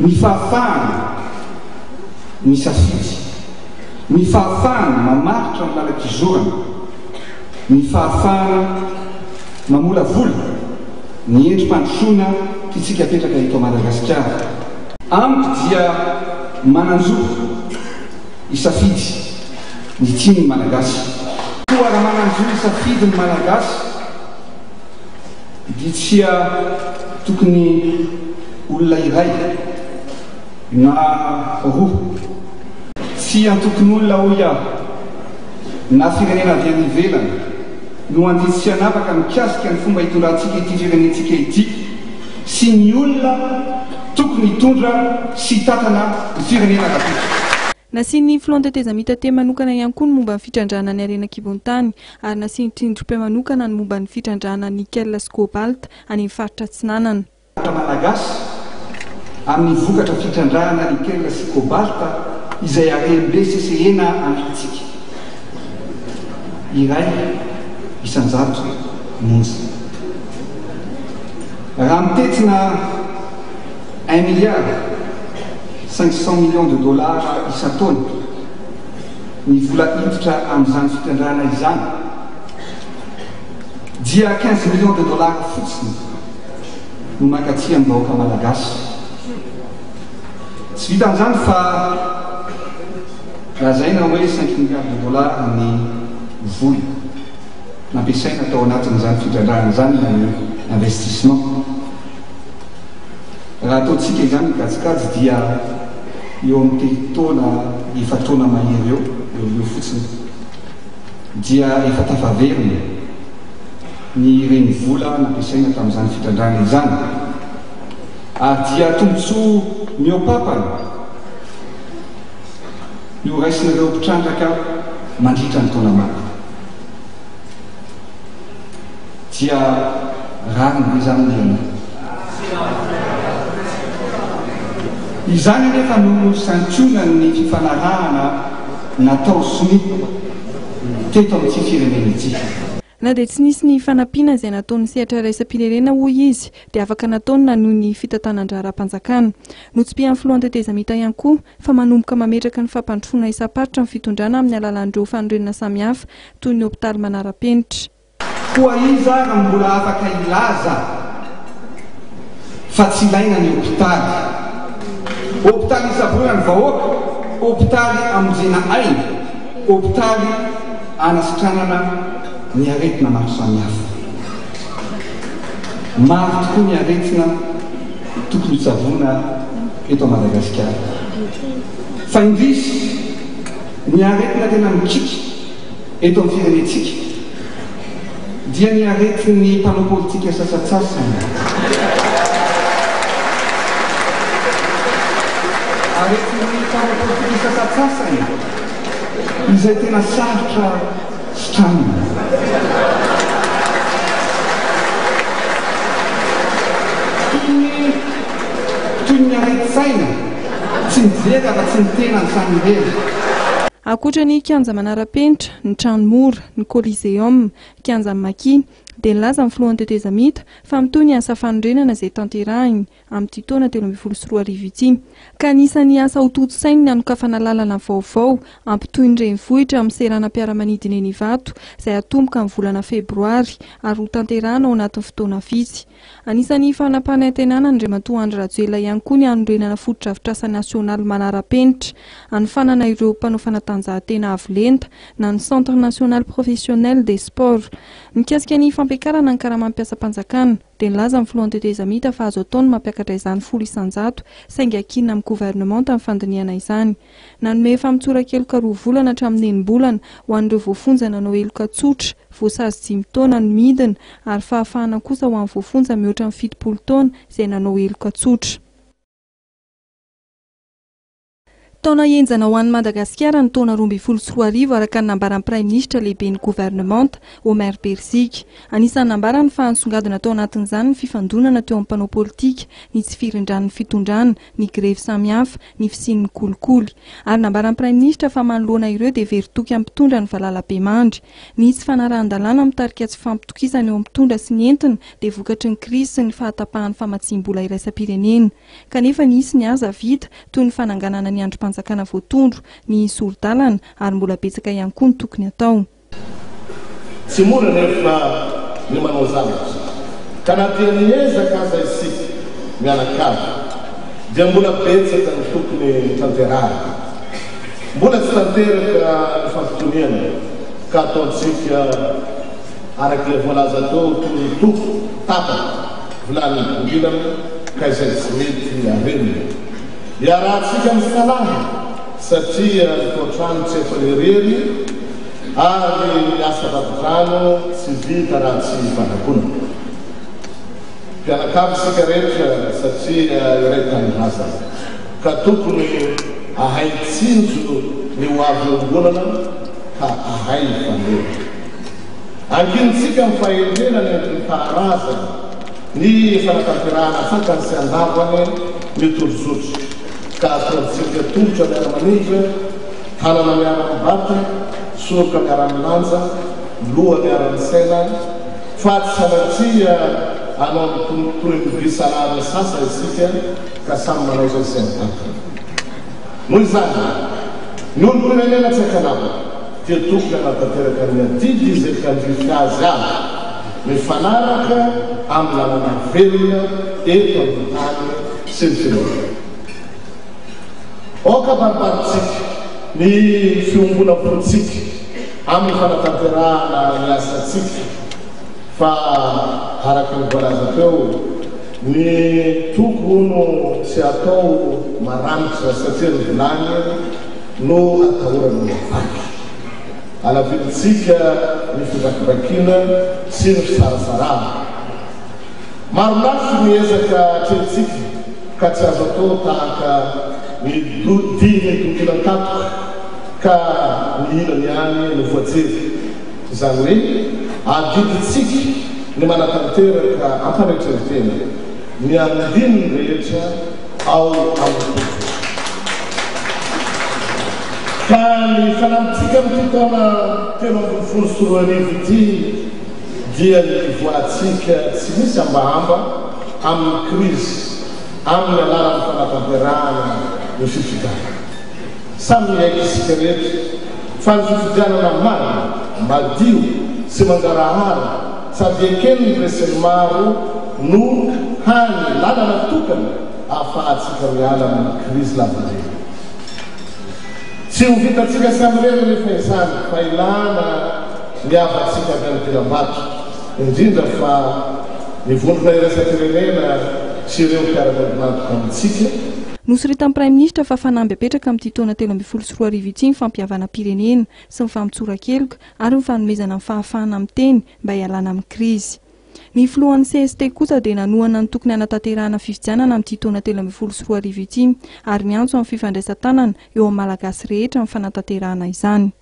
ny fahafahana misafidy ny fahafahana mamaritra ny lalakizorana ny fahafahana mamola vola ny endrim-pandrosoana titsika petraka eto Madagasikara amiko dia mananjoa isafidy ny tiany malagasy koa raha mananjo safidy ny malagasy dia tsia tokony olona iray na roa tsy antokony olona ho iaho na firenena avy any ivelany no anditsy tsy anapaka mikasika ny fomba hitondrantsika ity firenentsika ity sy ny olona tokony hitondra sy tatana ny firenena rapitra. Nasiany filoantetezamita te manokana ihany koa ny momba ny fitrandrana ny arena kibon-tany ary nasiany trindrim-pe manokana ny momba ny fitrandrana nickel sy cobalt any amin'ny faritra Atsinanana. Malagasy amin'ny vokatra fitrandrana nickel sy cobalt izay arembe CCN antsika iray isanjato monja. Raha mitetina 1 milliard 500 millions de dollars isan-taona ny vola hiditra amin'izany fitrandrana izany dia 15 millions de dollars fotsiny no mankatsy amin'ny vahoaka malagasy. Tsy vitan'izany fa lazaina hoe 5 milliards de dollars ny vola nampiasaina atao anatin'izany fitrandrana izany na ny investissement. Raha ataontsika izany mikajikajy dia eo amin'ny telotona efatrona mahery eo fotsiny dia efa tafaverina ny reny vola nampiasaina tamin'izany fitrandrana izany ary dia tombotsoa miopapana no raisin'ireo mpitrandraka mandritra ny taona maro dia rariny be zany liana. Izany nefa no santiona ny fifanarahana natao somi teto amin'ity firenena ity. Na dia tsy nisy ny fanampiana izay nataon'ny sehatra raisam-pirenena hoy izy dia afaka nataony na noho ny fitantanan-draharam-panjakana. Notsipihan'ny filoantetezamita ihany koa fa manomboka mametraka ny fampandrosoana isam-paritra ny fitondrana amin'ny alalan'ireo fanorenana samihafa toy ny hopitaly manara-penitra. Koa izy ary mbola afaka ilaza fa tsy ilaina ny hopitaly. Hopitaly isaboana ny vahoaka, hopitaly amonjena aina, hopitaly anasitranana ny aretina maro samihafa. Maro tokoa ny aretina tokony hitsavoana eto Madagasikara. Fa indrisy ny aretina tena mikiky eto amin'ny firenentsika dia ny aretin'ny mpanao politika sasatsasany. Aretin'ny mpanao politika sasatsasany izay tena sarotra stramina. Toy ny areti-saina tsy mijery afa-tsy ny tena ny samirery. Ankoatra ny kianja manara-penitra, ny tranomora, ny coliseum, kianja maki dia nilaza amin'ny filoantetezamita fa mitoy ny asa fanorenana izay tanterahiny amin'ity taona 2024 ity. Ka anisan'ny asa ho toto-sainy ny hanokafana lalana vaovao ampitoy ny renivohitra amin'ny seranam-piaramanidina eny Ivato izay atomboka amin'ny volana febroary ary ho tanterahana ao anatin'ny fotoana vitsy. Anisan'ny fanapahana antenana ny Andriamatoa Andry Rajoelina ihany koa ny hanorenana foto-drafitr'asa nasionaly manara-penitra, hanofanana ireo mpanao fanatanjahantena avo lenta na ny Centre National Professionnel des Sports. Mikasika ny fampiakarana ny karamanam-piasam-panjakana dia nilaza amin'ny filoantetezamita fa azo ataony mampiakatra izany 100 saingy akinina amin'ny gouvernement tamin'ny fandiniana izany. Nanome efa mitsorak'eloka 2 volana hatramin'ny 9 bolana ho an'ireo voafonja nanao eloka tsotra, voasazy 5 taona ny midina ary fahafahana kosa ho an'ny voafonja mihoatra ny 70 taona izay nanao eloka tsotra. Taona enjana ho an'ny Madagasikara ny taona 2024 araka ny nambaran'ny praiminisitra lehibe ny gouvernement Omer Berzika. Anisan'ny nambarany fa nisongadina tao anatin'izany ny fifandonana teo amin'ny mpanao politika, ny tsy firindran'ny fitondrana, ny grevy samihafa, ny fisian'ny kolikoly. Ary nambaran'ny praiminisitra fa manoloana ireo dia very-toky amin'ny mpitondra ny Valalabe mandry. Ny tsy fanarahan-dalàna mitarika tsy fampitokisana eo amin'ny mpitondra sy ny entina dia vokatry ny krizy sy ny fahatapahan'ny famatsiam-bola iraisam-pirenena. Kanefa nisy ny aza vita toy ny fananganana ny androm-panjakana voatondro, ny sorodalana ary mbola betsaka ihany koa ny tokony atao. Tsy mora nefa ny manao zavatra ka na dia niezaka aza isika mianakavy dia mbola betsaka ny tokony tanterahana. Mbola tsy tanteraka ny fampitoniana ka ataontsika araky le voalaza teo toy ny toko tapaka volany bolilana ka izay tsy mety areny iarahantsika amin'ny fanahy satria nytoatrano tsy efa lerery ary asa vakotrano tsy vita raha tsy fanakona mpianakavy sika rehetra satria iray taniraza ka tokony ahay tsinjo ny ho avy ombonana ka ahay fanera ankinitsika mifahelena ny taharaza ny fanatanterahana fakany sy andavany mitolozotry ka ataontsika tongotra miara-manindra tanana miara-mibata soroka miara-milanja loha miara-misaina fa tsy sanatria anao tonotonobisalany sasa isika ka samy manao zay sainabata noho izany ny olo-pirenena tsy akanava dia tokony anatanteraka ny adidy izay kandrify azy azy mifanaraka amin'ny lalana velona eto amin'ny tany sy ny firenena oka baribaritsika ny fiombona politsika amin'ny fanatanterahana ny asatsika fa araky ny voalaza teo ny tokono tsy atao maranitra satria ny volany no atahorany mafaky alavilitsika ny fivakivakina sy ny fisarasarana maro lafy miezaka atretsika ka tsy azo atao tahaka ny dimy tokilan-katoka ka ny ilany any ny voajery izany hoe adiditsika ny manatanteraka amparetrertena ny andininy rehetra ao amin'ny ka ny fanamitsika mitotona telo ambiny folo sy roa arivo ity dia ny voatsika tsy misy ambahamba amin'ny krizy amin'ny alalan'ny fanatanterahana ny fifidianana samy miaiky isika rehetra fa ny fifidianana marina madio sy mangarahara sady ekeny ny reseny maro no hany lalana tokana ahafahatsika miala amin'ny krizy lavareny tsy ho vitatsika sy amyreny rehefa izany fa ilana miavatsika avy amin'ny telam-bato indrindra fa nivondrona iresa-pirenena sy ireo mpiara-madomadoka amintsika nosy retan'ny prime ministre fa fanamby apetraka amin'ity taona 13 ity ny fampiavana pirenena sy ny famitsorakeloka ary ny fanomezana amin'ny fahafahana amin'ny teny mba hialana amin'ny krizy ny filohan'ny CST kosa dia nanohana ny tokony hanatanterahana fifidianana amin'ity taona 13 ity ary miantso amin'ny fifandraisan-tanana eo amin'ny malagasy rehetra amin'ny fanatanterahana izany.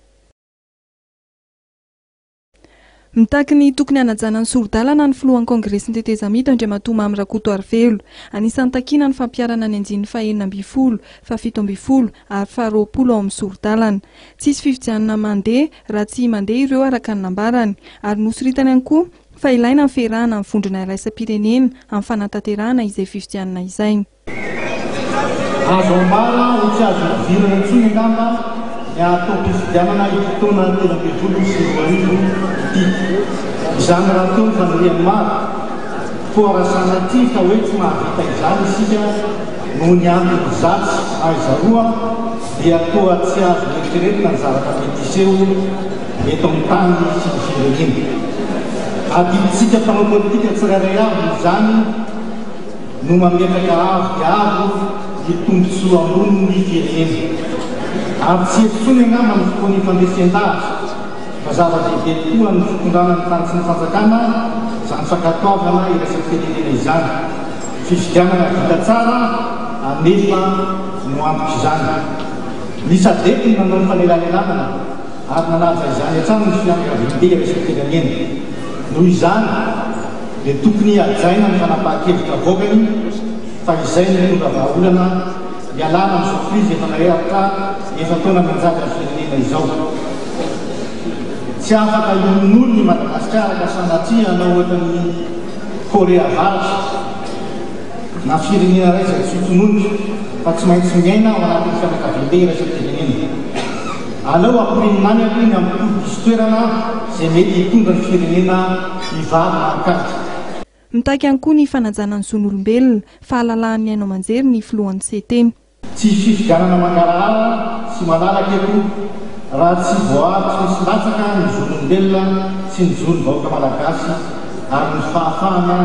Mitaky ny tokony hanajana ny sordalana ny filohan'ny kongresy ny tetezamita Andriamatoa Mamy Rakoto Arvelo anisan'ny takina ny fampiarana ny anjin'ny faha 9 fa 7 ary faha 20 ao amin'ny sordalana tsisy fifidianana mandeha raha tsy mandeha ireo araka ny nambarany ary nosoritany ihany koa fa ilaina ny fiarahana amin'ny vondrona iraisam-pirenena amin'ny fanatanterahana izay fifidianana izay. Azo ambara ho tsy azo virana intsony angamba ny atao fifidianana taona 13 sy 20 ity. Izany raha teo ny faniriany maro foarasana ity ka hoe tsy mahavita izany isika noho ny antony zatsy aizaroa dia toa tsy azo eritreretina ny zavatra mety iseho eto amin'ny tany sy ny firenena. Adiditsika mpanao politika tsirairay avy izany no mametaka avy avo ny tombontsoa ambony ny firenena. Ary tsy etsony angamba ny fotoany fandresen-davitra fa zava-dehibe tokoa ny fitondrana ny tany sy ny fanjakana izany fankatoavana iraisam-pirenena izany. Fifidianana vita tsara anefa no antoka izany. Ny sadety nanao ny fanelanelanana ary nanaja izany hatrany ny fianakaviam-be iraisam-pirenena. Noho izany dia tokony hajaina ny fanapahan-kevitra vokany fa izay ny mitondra vahaolana hialana amin'izao krizy efa naheratra efa taona manjaka ny firenena izao. Tsy afaka ion'olo ny Madagasikara ka sanatria hanao ohatran'ny Korea Avaratra na firenena iray izay tsy tononotra fa tsy maintsy miaina ao anatin'ny fianakaviam-be iraisam-pirenena. Aleo ampirimany amin'ny disy toerana izay mety hitondra ny firenena hivavy mahakasika. Mitaky ihany koa ny fanajana ny zon'olombelona fahalalahany haino aman-jery ny filohan'ny CT. Tsy fifidianana mangarahara sy malalaka eto raha tsy voary tsy misy latsaka ny zolombelona sy ny zolo-vahoaka malagasy ary ny fahafahana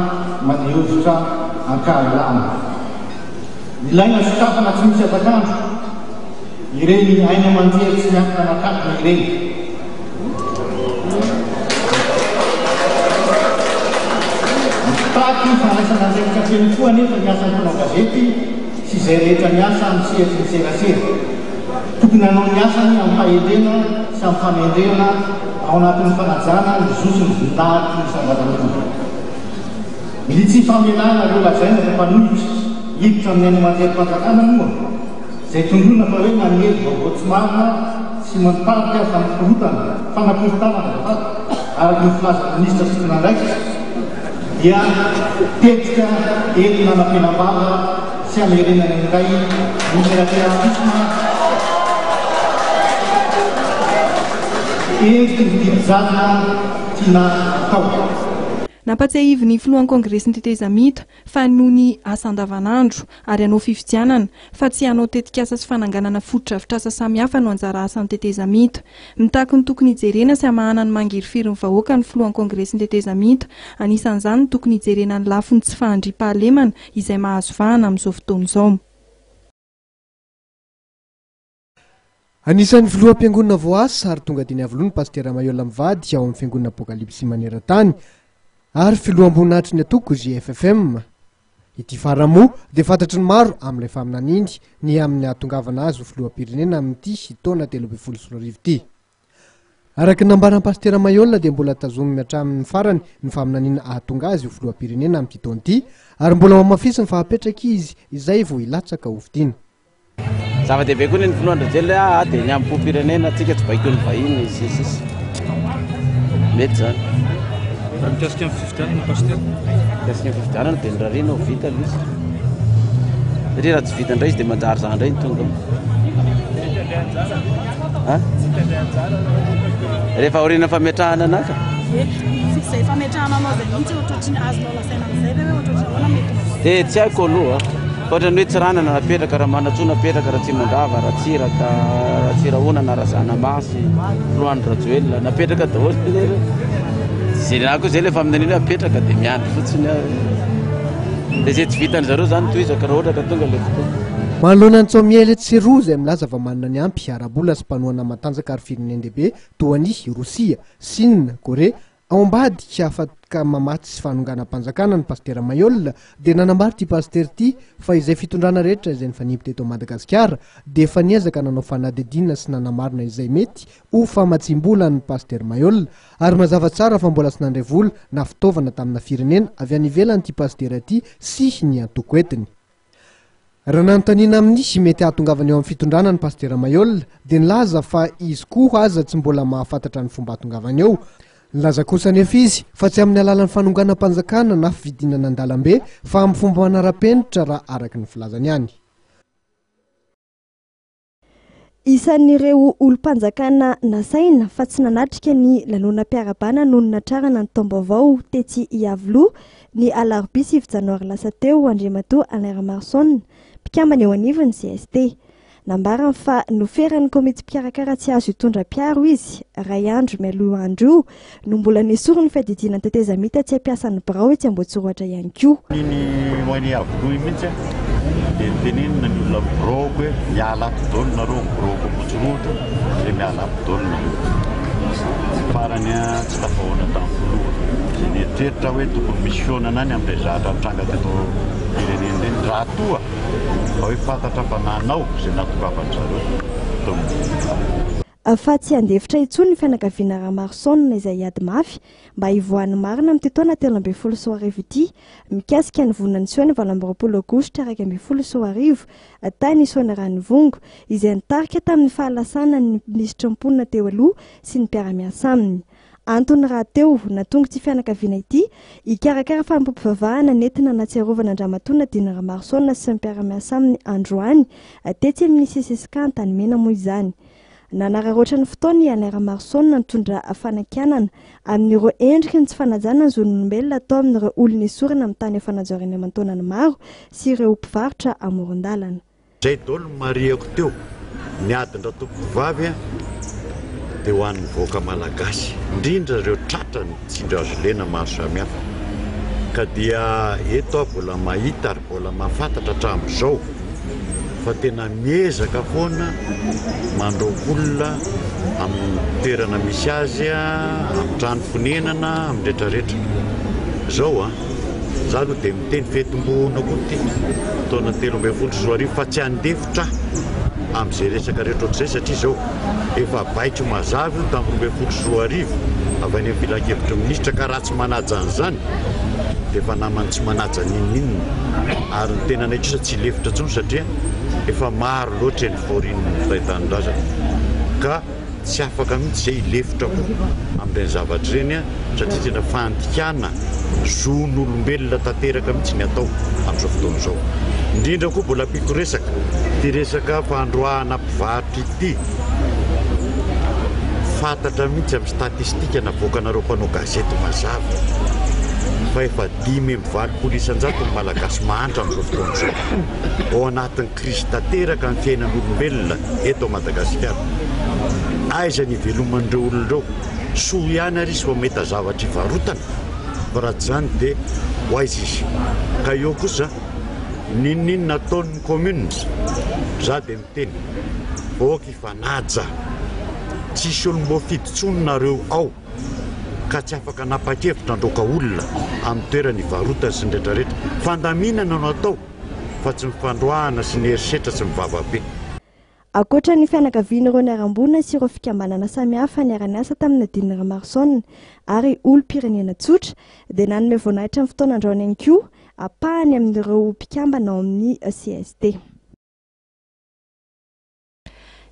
manehozitra ankarilana. Ilaina sokafana tsy misy atakandro ireny aina manjery tsy miafina nakatona ireny. Tahaky ny fanaisana andraikitra feny koa nefa ny asa mpanao gazety sy izay rehetra ny asa amin'ny sehatry ny serasera. Tokony hanao ny asany amin'ny fahendrena sy amin'ny famendrena ao anatin'ny fanajana ny zosiny voninahitry ny sangadan'olona. Ny tsy famelana ireo lazaina fa mpanohitra hiditra amin'ny aina manjery-panjakana moa izay tondrona fa hoe manely vaovao tsy marina sy maniparika fanakorotana araky ny filazana minisitra sy tonandraikitra dia tetika entina nampenambava sy amerenany iray mimerateranisma endriky ny didizana tiana atao. Nampatsiahivy ny filohan'ny kongresy Teteza Mita fa noho ny asa andavanandro ary hanao fifidianana fa tsy hanao tetikasa sy fananganana foto-drafitr'asa samihafa no anjara asan'ny Teteza Mita. Mitaky ny tokony hijerena sy hamahana ny mangirifiry ny vahoaka ny filohan'ny kongresy Teteza Mita. Anisan'izany ny tokony hijerena ny lafiny tsy fahandriam-pahalemana izay mahazo vahana amin'izao fotoana izao. Anisan'ny filoham-piangonana Voasy ary tonga diny avy aloha ny pastera Mayola Mivady ao amin'ny fiangonana Apokalipsy maneran-tany ary filoham-boninahitry ny atoko JFFM. Ity faramo dia fantatry ny maro amin'ilay faminanidy ny amin'ny atongavana azy ho filoham-pirenena amin'ity taona 2024 ity. Araka nambaran'ny pastera Mayola dia mbola tazomy hatramin'ny farany ny faminaniana ahatonga azy ho filoham-pirenena amin'ity taona ity ary mbola mamafisy ny fahapetraka izy izay vao hilatsaka ho vidiana. Zava-dehibe koa ny filohan-drajely dia ny am-po-pirenena atsika tsy baiko ny vahiny izy. Mety zany. Mikasika amin'ny fifidianana pastera? Mikasika amin'ny fifidianana dia nirarina ho vita izy. Satria raha tsy vita indray izy dia manjary zany indray ny tonga. Rehefa aoriana fametrahana anaka? Izay fametrahana anao izay mihitsy ohatrotry ny azonao lasaina amin'izay ve ohatrotry ahoana mety? Dia tsy haiko aloha. Ohatrany hoe tsy ranana napetraka raha manatsoa napetraka raha tsy mandrava raha tsiraka raha tsirahonana raha zanamasy filohan'ny rajoelina napetraka daholo zay nako izay lefa amin'aniny apetraka dia miandry fotsiny dia izay tsy vitany zareo zany toizaka raha ohatra ka tonga le fotoana. Manoloana ny Tsomiele Tsiroa izay milaza fa manana ny ampy arabola sy mpanohana matanjaka ary firenendehibe toa ny Rosia, Sina, Korea ao ambadika afaka mamaty sy fanonganam-panjakana ny pastera Mayola dia nanambary ity pastera ity fa izay fitondrana rehetra izay nifanipy teto Madagasikara dia efa niezaka nanao fanadidina sy nanamarina izay mety ho famatsim-bola ny pastera Mayola ary mazava tsara fa mbola sy nandray vola na fitaovana tamina firenena avy any ivelany ity pastera ity sy ny antoko entiny. Raha nanontaniana amin'ny mety ahatongavany eo amin'ny fitondrana ny pastera Mayola dia nilaza fa izy koa aza tsy mbola mahafantatra ny fomba ahatongavany eo. Nilaza kosa nefa izy fa tsy amin'ny alalan'ny fanonganam-panjakana na fidinana an-dalambe fa amin'ny fomba manara-penitra raha araky ny filazany ihany. Isan'ireo olom-panjakana nasaina fa tsy nanatrika ny lanonam-piarabana noho ny natrarana ny taom-baovao tetsy Iavoloha ny alarobia 7 janoary lasa teo Andriamatoa Alain Ramarsson mpikambana eo anivon'ny CST. Nambarany fa noferan'ny komity mpikarakara tsy azo hitondra-piaro izy Ray Andro mialoha andro no mbola nesoriny fadidiana Teteza Mita tsy ampiasan'ny birao etsy Ambohitsoroatra ihany koa. Ny hoany Avoloha mihitsy dia tenenina ny olona biroko hoe miala ampidolona nareo biroko Ambohitsoroatra dia miala ampidolona. Farany tsy tafahoana tamin'ny voalohany. Izay nietreritra hoe tokony misy fihaonana any amin'ilay zahatra mitranga teto firenena ireny raha toa hoe fantatra fa nanao izay natongavany zareo. Fa tsy andefitra intsony ny fianakaviana Ramarsson izay hiady mafy mba hivoahany marina amin'ny taona 13 sy 14 ity mikasika ny vonona ny Soana 20 Aogositra 2024 tany Soana Ranivongo izay nitarika tamin'ny fahalasana ny minisitra mponina teo aloha sy ny mpiara-miasa aminy. Antony raha teo natonga ity fianakaviana ity hikarakara fampivavahana nentina natsiarovana Andriamatoa Dina Ramarsson sy ny mpiara-miasa aminy androany tetsy amin'ny CCSK Antanimena moa izany. Nanararoatra ny fotoana Alain Ramarsson nitondra fanakianana amin'ireo endriky ny tsy fanajana ny zon'olombelona atao amin'ireo olona esorina amin'ny tany fanajorana aman-taonany maro sy ireo mpivarotra amoron-dalana. Zay daholo mariako teo niadin-dra tompo vavy dia ho an'ny voaka malagasy indrindra ireo tratra ny tsindry azo lena maro samihafa ka dia eto aho mbola mahita ary mbola mahafantatra hatramin'izao fa tena miezaka foana mandroakolona amin'ny toerana misy azy amin'ny trano fonenana amin'ny rehetrarehetra zao za no dia miteny fetim-boana koa ty taona 13 fa tsy handefitra amin'izay resaka rehetra ohatr'izay satria zao efa baitro mazavy io tamin'ny 13 avy any amin'ny filakevitra minisitra ka raha tsy manaja an'izany dia efa namany tsy manaja ninninina ary ny tena naitsa tsy lefitra tsony satria efa maro loatra ny faorian'ny fahitanon-drazana ka tsy afaka mihitsy izay ilefitra koa amin'ireny zavatra ireny satria tena fandikana zon'olombelona tanteraka mihitsy ny atao amin'izao fotoana izao indrindra koa mbola piko resaka ty resaka fandroahana mpivarotra ity fantatra mihitsy amin'ny statistika navoakanareo mpanao gazety mazava fa efa 5.7 isan-jato ny malagasy mahantra amin'izao fotoana izao ao anatin'ny krisy tanteraka ny fiainan'olombelona eto Madagasikara aiza ny iveloman'ireo olon'ireo soa ihany ary izy fa mety zavatra ivarotana fa raha tsy zany dia ho aiza izy ka eo kosa ninninona nataon'ny commune za dia miteny voaka ifanaja tsisy olom-boafidy tsony nareo ao ka tsy afaka napakevitra androka olona amin'ny toerana ivarotana sy ny rehetrarehetra fandaminana no atao fa tsy mifandroahana sy ny herisetra sy mivavabe akoatra ny fianakavian'ireo niarambonina sy ireo fikambanana samihafa niara-niasa tamin'ny Nadine Ramarson ary olom-pirenena tsotra dia nanome voninahitra amin'ny fotoana androany ihany koa apahany amin'ireo mpikambana ao amin'ny CSD.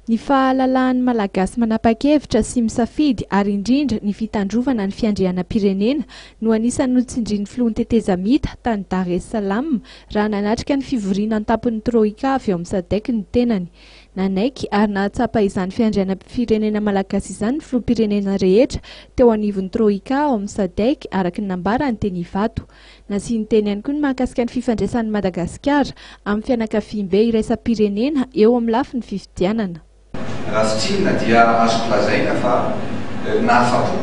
Ny fahalalan'ny malagasy manapa-kevitra sy misafidy ary indrindra ny fitandrovana ny fiandrianam-pirenena no anisany notsindrin'ny filohan'ny tetezamita tany Dar es Salaam raha nanatrika ny fivoriana an-tampon'ny troika avy ao amin'ny SADC ny tenany. Nanaiky ary nahatsapa izany fiandrianam-pirenena malagasy izany ny filoham-pirenena rehetra teo anivon'ny troika ao amin'ny SADC araka ny nambara ny teny Ivato. Nasiany teny ihany koa ny mahakasika ny fifandraisan'ny Madagasikara amin'ny fianakaviam-be iraisam-pirenena eo amin'ny lafin'ny fifidianana. Raha dia azoko lazaina fa nahafapo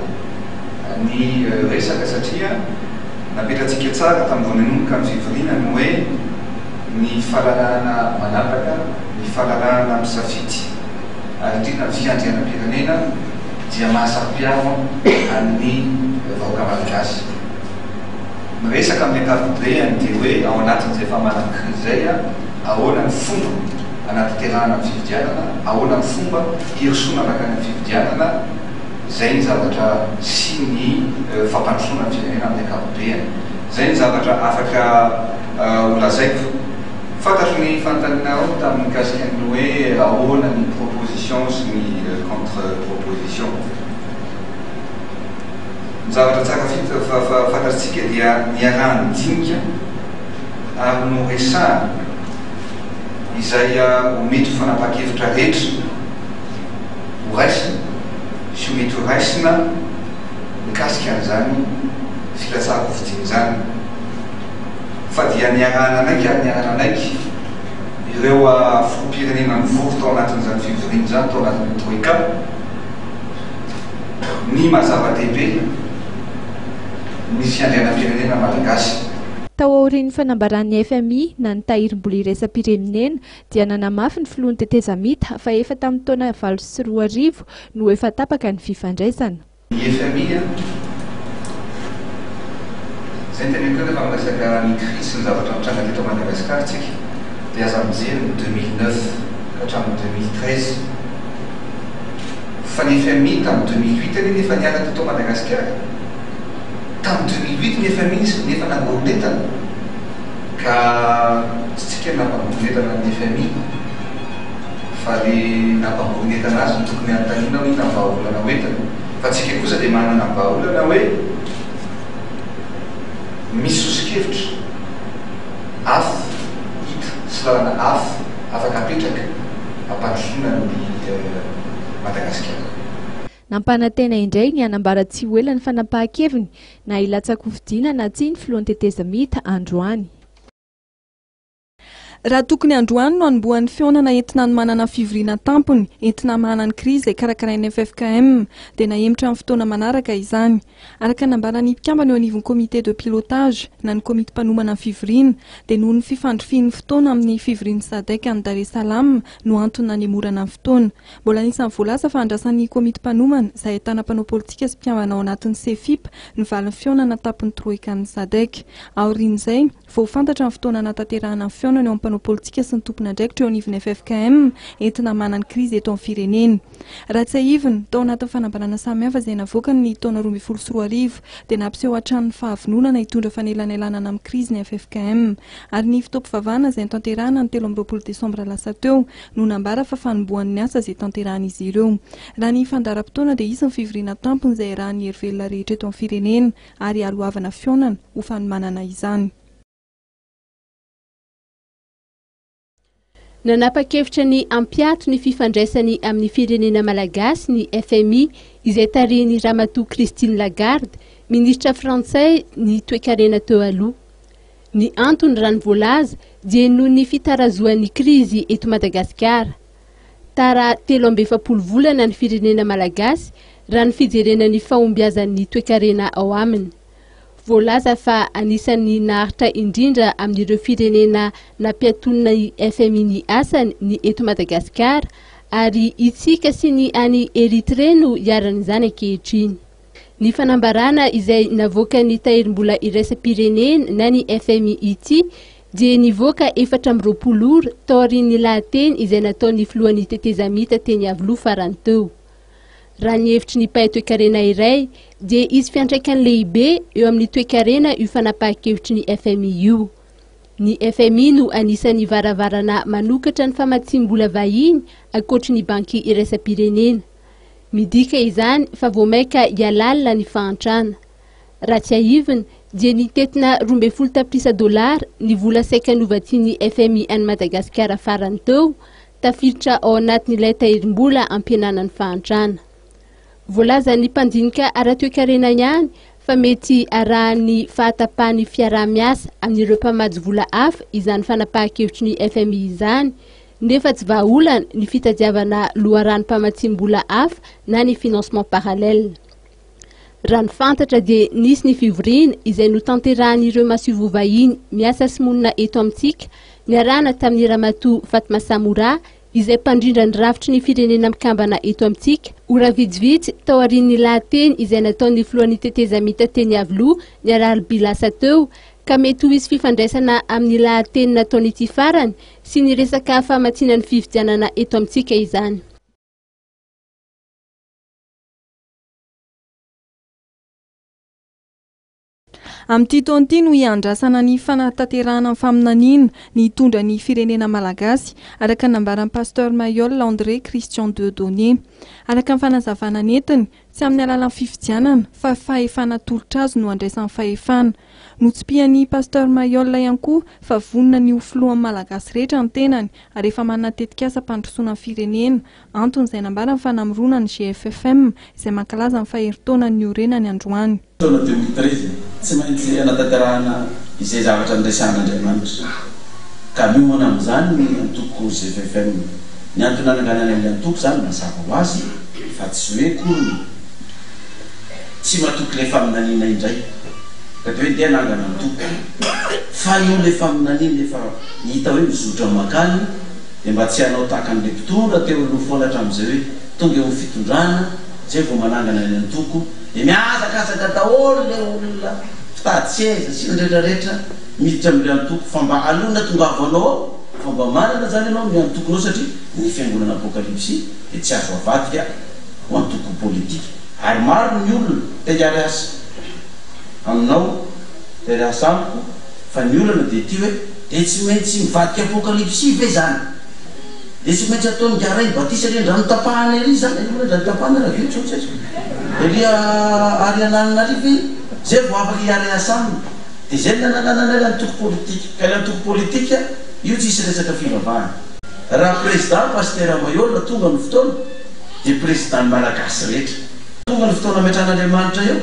ny resaka satria napetratsika tsara tamin'ny voananomboka amin'ny fivoriana no hoe ny fahalalana manapaka ny fahalalana misafidy ary indrindra ny fiandrianam-pirenena dia mahasampiavo amin'ny vahoaka malagasy. Miresaka amin'ny ankapobeny dia hoe ao anatin'izay famanank'izay ahoana ny fomba anaty-terahana amin'ny fifidianana, ahoana ny fomba hirosona makany amin'ny fifidianana, izay ny zavatra sy ny fampandrosoana ny firenena amin'ny ankapobeny. Izay ny zavatra afaka holazaiko. Fantatro ny fanontanianao tamin'ny mikasika ny hoe ahoana ny proposition sy ny contre-proposition. Ny zavatra tsara fantatritsika dia niarahany dinika ary no resahana izay mety ho fanapa-kevitra rehetra ho raisina sy mety ho raisina mikasika an'izany filatsahako fidiana izany. Fa dia niarahana anaiky ary niarahana anaiky ireo filoham-pirenena mivory tao anatin'izany fivoriana izany tao anatin'ny troika ny mazava-dehibe ny fiandrianam-pirenena malagasy. Tao aorian'ny fanambaran'ny FMI na ny tahirim-bola iraisam-pirenena dia nanamafy ny filohan'ny tetezamita fa efa tamin'ny taona 2024 no efa tapaka ny fifandraisana. Ny FMI izay teneniko rehefa miresaka ny crise ny zavatra mitranga teto Madagasikara tsika dia aza mijery ny 2009 hatramin'ny 2013 fa ny FMI tamin'ny 2008 eny efa niala teto Madagasikara. Tamin'ny 2008 ny FMI nefa nangoronetana ka tsy tsika nampangororetana ny FMI fa le nampangororetana azy no tokony anontaniana hoe nambaolana hoentana fa tsika kosa dia manana nambaolana hoe misy sosikevitra afo hita sy lalana afo afaka apetraka ampandrosoana ny Madagasikara. Nampanantena indray ny anambara tsy ho ela ny fanapahan-keviny na ilatsako fidiana na tsy ny filohan'ny tetezamita androany. raha tokony androany no anomboan'ny fionana entina ny manana fivoriana tampony entina manana krizy izay karakarain'ny FFKM dia nahemitra amin'ny fotoana manaraka izany. Araka nambarany mpikambana eo anivon'ny comité de pilotage na ny komité mpanomana ny fivoriana dia noho ny fifandrofian'ny fotoana amin'ny fivorian'ny SADC any Dar es Salaam no antony nanemorana ny fotoana. Mbola anisan'ny voalaza fa andrasan'ny komité mpanomana izay ahitana mpanao politika sy mpikambana ao anatin'ny CFIP ny valin'ny fionana tapon'ny troika ny SADC. Aorian'izay vao fantatra ny fotoana natanterahana ny fionana eo amin'ny mpanao politika sy ny tompona andraikitra eo anivon'ny FFKM entina manana krizy eto amin'ny firenena. Raha tsy ahiviny tao anatin'ny fanambarana samihafa izay navoaka ny taona 2024 dia nampiseho hatramin'ny fahavononana hitondra fanelanelanana amin'ny krizy ny FFKM ary ny fitaopim-pivavahana izay tanterahana ny 13 Desambra lasa teo no nambara fa fanombohan'ny asa izay tanterahan'izy ireo. Raha ny fandaharam-potoana dia isan'ny fivoriana tampony izay rahan'ny herivelona rehetra eto amin'ny firenena ary alohavana fionana ho fanomanana izany. Nanapa-kevitra ny ampiato ny fifandraisany amin'ny firenena malagasy ny FMI izay tarihiny Ramatoa Christine Lagarde, ministra frantsay ny toe-karena teo aloha. Ny antony raha ny voalaza dia noho ny fitarazoan'ny krizy eto Madagasikara. Tara 17 volana ny firenena malagasy raha ny fijerena ny fahombiazan'ny toe-karena ao aminy. Voalaza fa anisan'ny naharitra indrindra amin'ireo firenena nampiatonina ny FMI ny asany ny eto Madagasikara ary itsika sy ny any Eritrea no iaran'izany ankehitriny. Ny fanambarana izay navoaka ny tahirim-bola iraisam-pirenena na ny FMI ity dia nivoaka 420 ora tao aorian'ny lahateny izay nataon'ny filohan'ny tetezamita teny Avoloha farany teo. Raha ny hevitry ny mpahay toe-karena iray dia izy fiantraikany lehibe eo amin'ny toe-karena io fanapahan-kevitry ny FMI io. Ny FMI no anisan'ny varavarana manokatra ny famatsiam-bola vahiny ankoatry ny banky iraisam-pirenena. Midika izany fa voamaika hialalina ny fahantrana. Raha tsy ahivina dia nitetina $12 ny vola saika novatsian'ny FMI any Madagasikara farany teo tafiditra ao anatin'ilay tahirim-bola ampihenanany fahantrana. Voalaza ny mpandinika ara-toe-karena ihany fa mety arahan'ny fahatapahan'ny fiaraha-miasa amin'ireo mpamady vola hafa izany fanapahan-kevitry ny FMI izany, nefa tsy vahaolana ny fitadiavana loharanom-pamatsiam-bola hafa na ny financement parallèle. Raha ny fantatra dia nisy ny fivoriana izay notanterahan'ireo masivo vahiny miasa sy monina eto amintsika niarahana tamin'ny Ramatoa Fatma Samoura izay mpandrindra ny rafitry ny firenena mikambana eto amintsika. Ora vitsivitsy tao aorian'ny lahateny izay nataon'ny filohan'ny tetezamita teny Avoloha niarahana bilasa teo ka mety ho hisy fifandraisana amin'ny lahateny nataony ity farany sy ny resaka fahamatsinan'ny fifidianana eto amintsika izany. Amin'ity taona ity no hiandrasana ny fanatanterahana amin'ny faminaniana ny hitondra ny firenena malagasy araka nambaran'ny pasteur Mayol André Christian Dieudonné. Araka ny fanazavana netiny tsy amin'ny alalan'ny fifidianana fa fahefana tolotra azy no andraisan'ny fahefana. Notsipian'ny pasteur Mayol ihany koa fa vonona ny ofloan'ny malagasy rehetra ny tenany ary efa manana tetikasa mpandrosoana ny firenena antony izay nambarany fanamorona ny GFFM izay mankalaza ny faheritaonany ny orenany androany. Taona 2013 tsy maintsy anatanterahana izay zavatra andraisan'Andriamanitra ka miomana amin'izany ny antoko GFFM. Ny antony ananganana amin'ny antoko zany mazava ho azy fa tsy hoe kory tsy matoky ilay faminaniana indray ka dia hoe dia nangana antoko fa io ilay faminaniana efa hita hoe mizotra makany dia mba tsy hanao tahaka an'ilay mpitondra teo aloha foana hatramin'izay hoe tonga eo amin'ny fitondrana zay vao manangana ny antoko dia miazakazaka daholo ilay olona fitady seza sy ny rehetrarehetra miditra amin'ilay antoko fa mba alona tongavanao fa mba manana zany ianao ny antokonao satria ny fiangonana apokalipsy dia tsy azo avadika ho antoko politika ary maro ny olona tehiary asa aminao tehiary asa amiko fa ny olana dia ty hoe dia tsy maintsy mivadika apokalipsy ve zany dia tsy maintsy ataony garay batisa ry ndrano tapahana ery zany ndrano tapahana raha vio tsotsy ery ary anananarivo zay vao afaka hiary asa aminy dia zay nananananay antoko politika ka ilay antoko politika io tsisy resaka fivavahana. Raha président pasteur Mayol tonga ny fotoana dia président malagasy rehetra tonga ny fotoana metran'Andriamanitra eo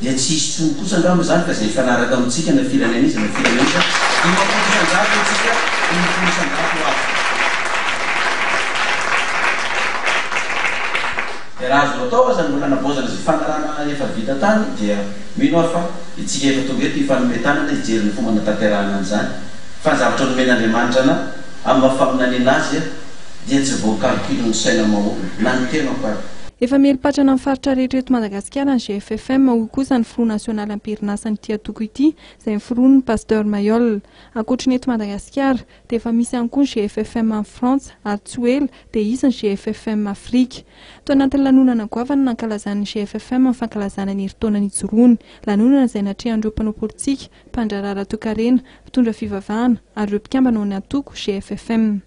dia tsy hisy tsony kosa angamba zany fa izay fanaraka amintsika na firenena izy na firenena izy ny mampisanjaka antsika raha azo atao zany mbola nabozana zay fanarana efa vita tany dia mino aho fa itsika efa tonga eto ifanometanana ijery ny fomba natanterahana an'izany fa ny zavatra nomen'andriamanitra ana amin'ny mahafaminany anazy dia tsy voakalokilo ny saina mahono na ny tenako ary efa melipatrana amin'ny faritra rehetra eto Madagasikara ny GFFM hoy kosa ny Front National Ampirinasany ity atoko ity izay ny firoon'ny Pasteur Mayol. Ankoatrin'ny eto Madagasikara dia efa misy ihany koa ny GFFM amin'ny Frantsa ary tsy ho ela dia hisy ny GFFM Afrika. Tao anatin'ny lanonana goavana nankalazan'ny GFFM amin'ny fankalazana ny herintaona nijoroany. Lanonana izay natrehan'ireo mpanao politika, mpandrarara toekarena, mpitondra fivavahana ary ireo mpikambana ao antoko GFFM.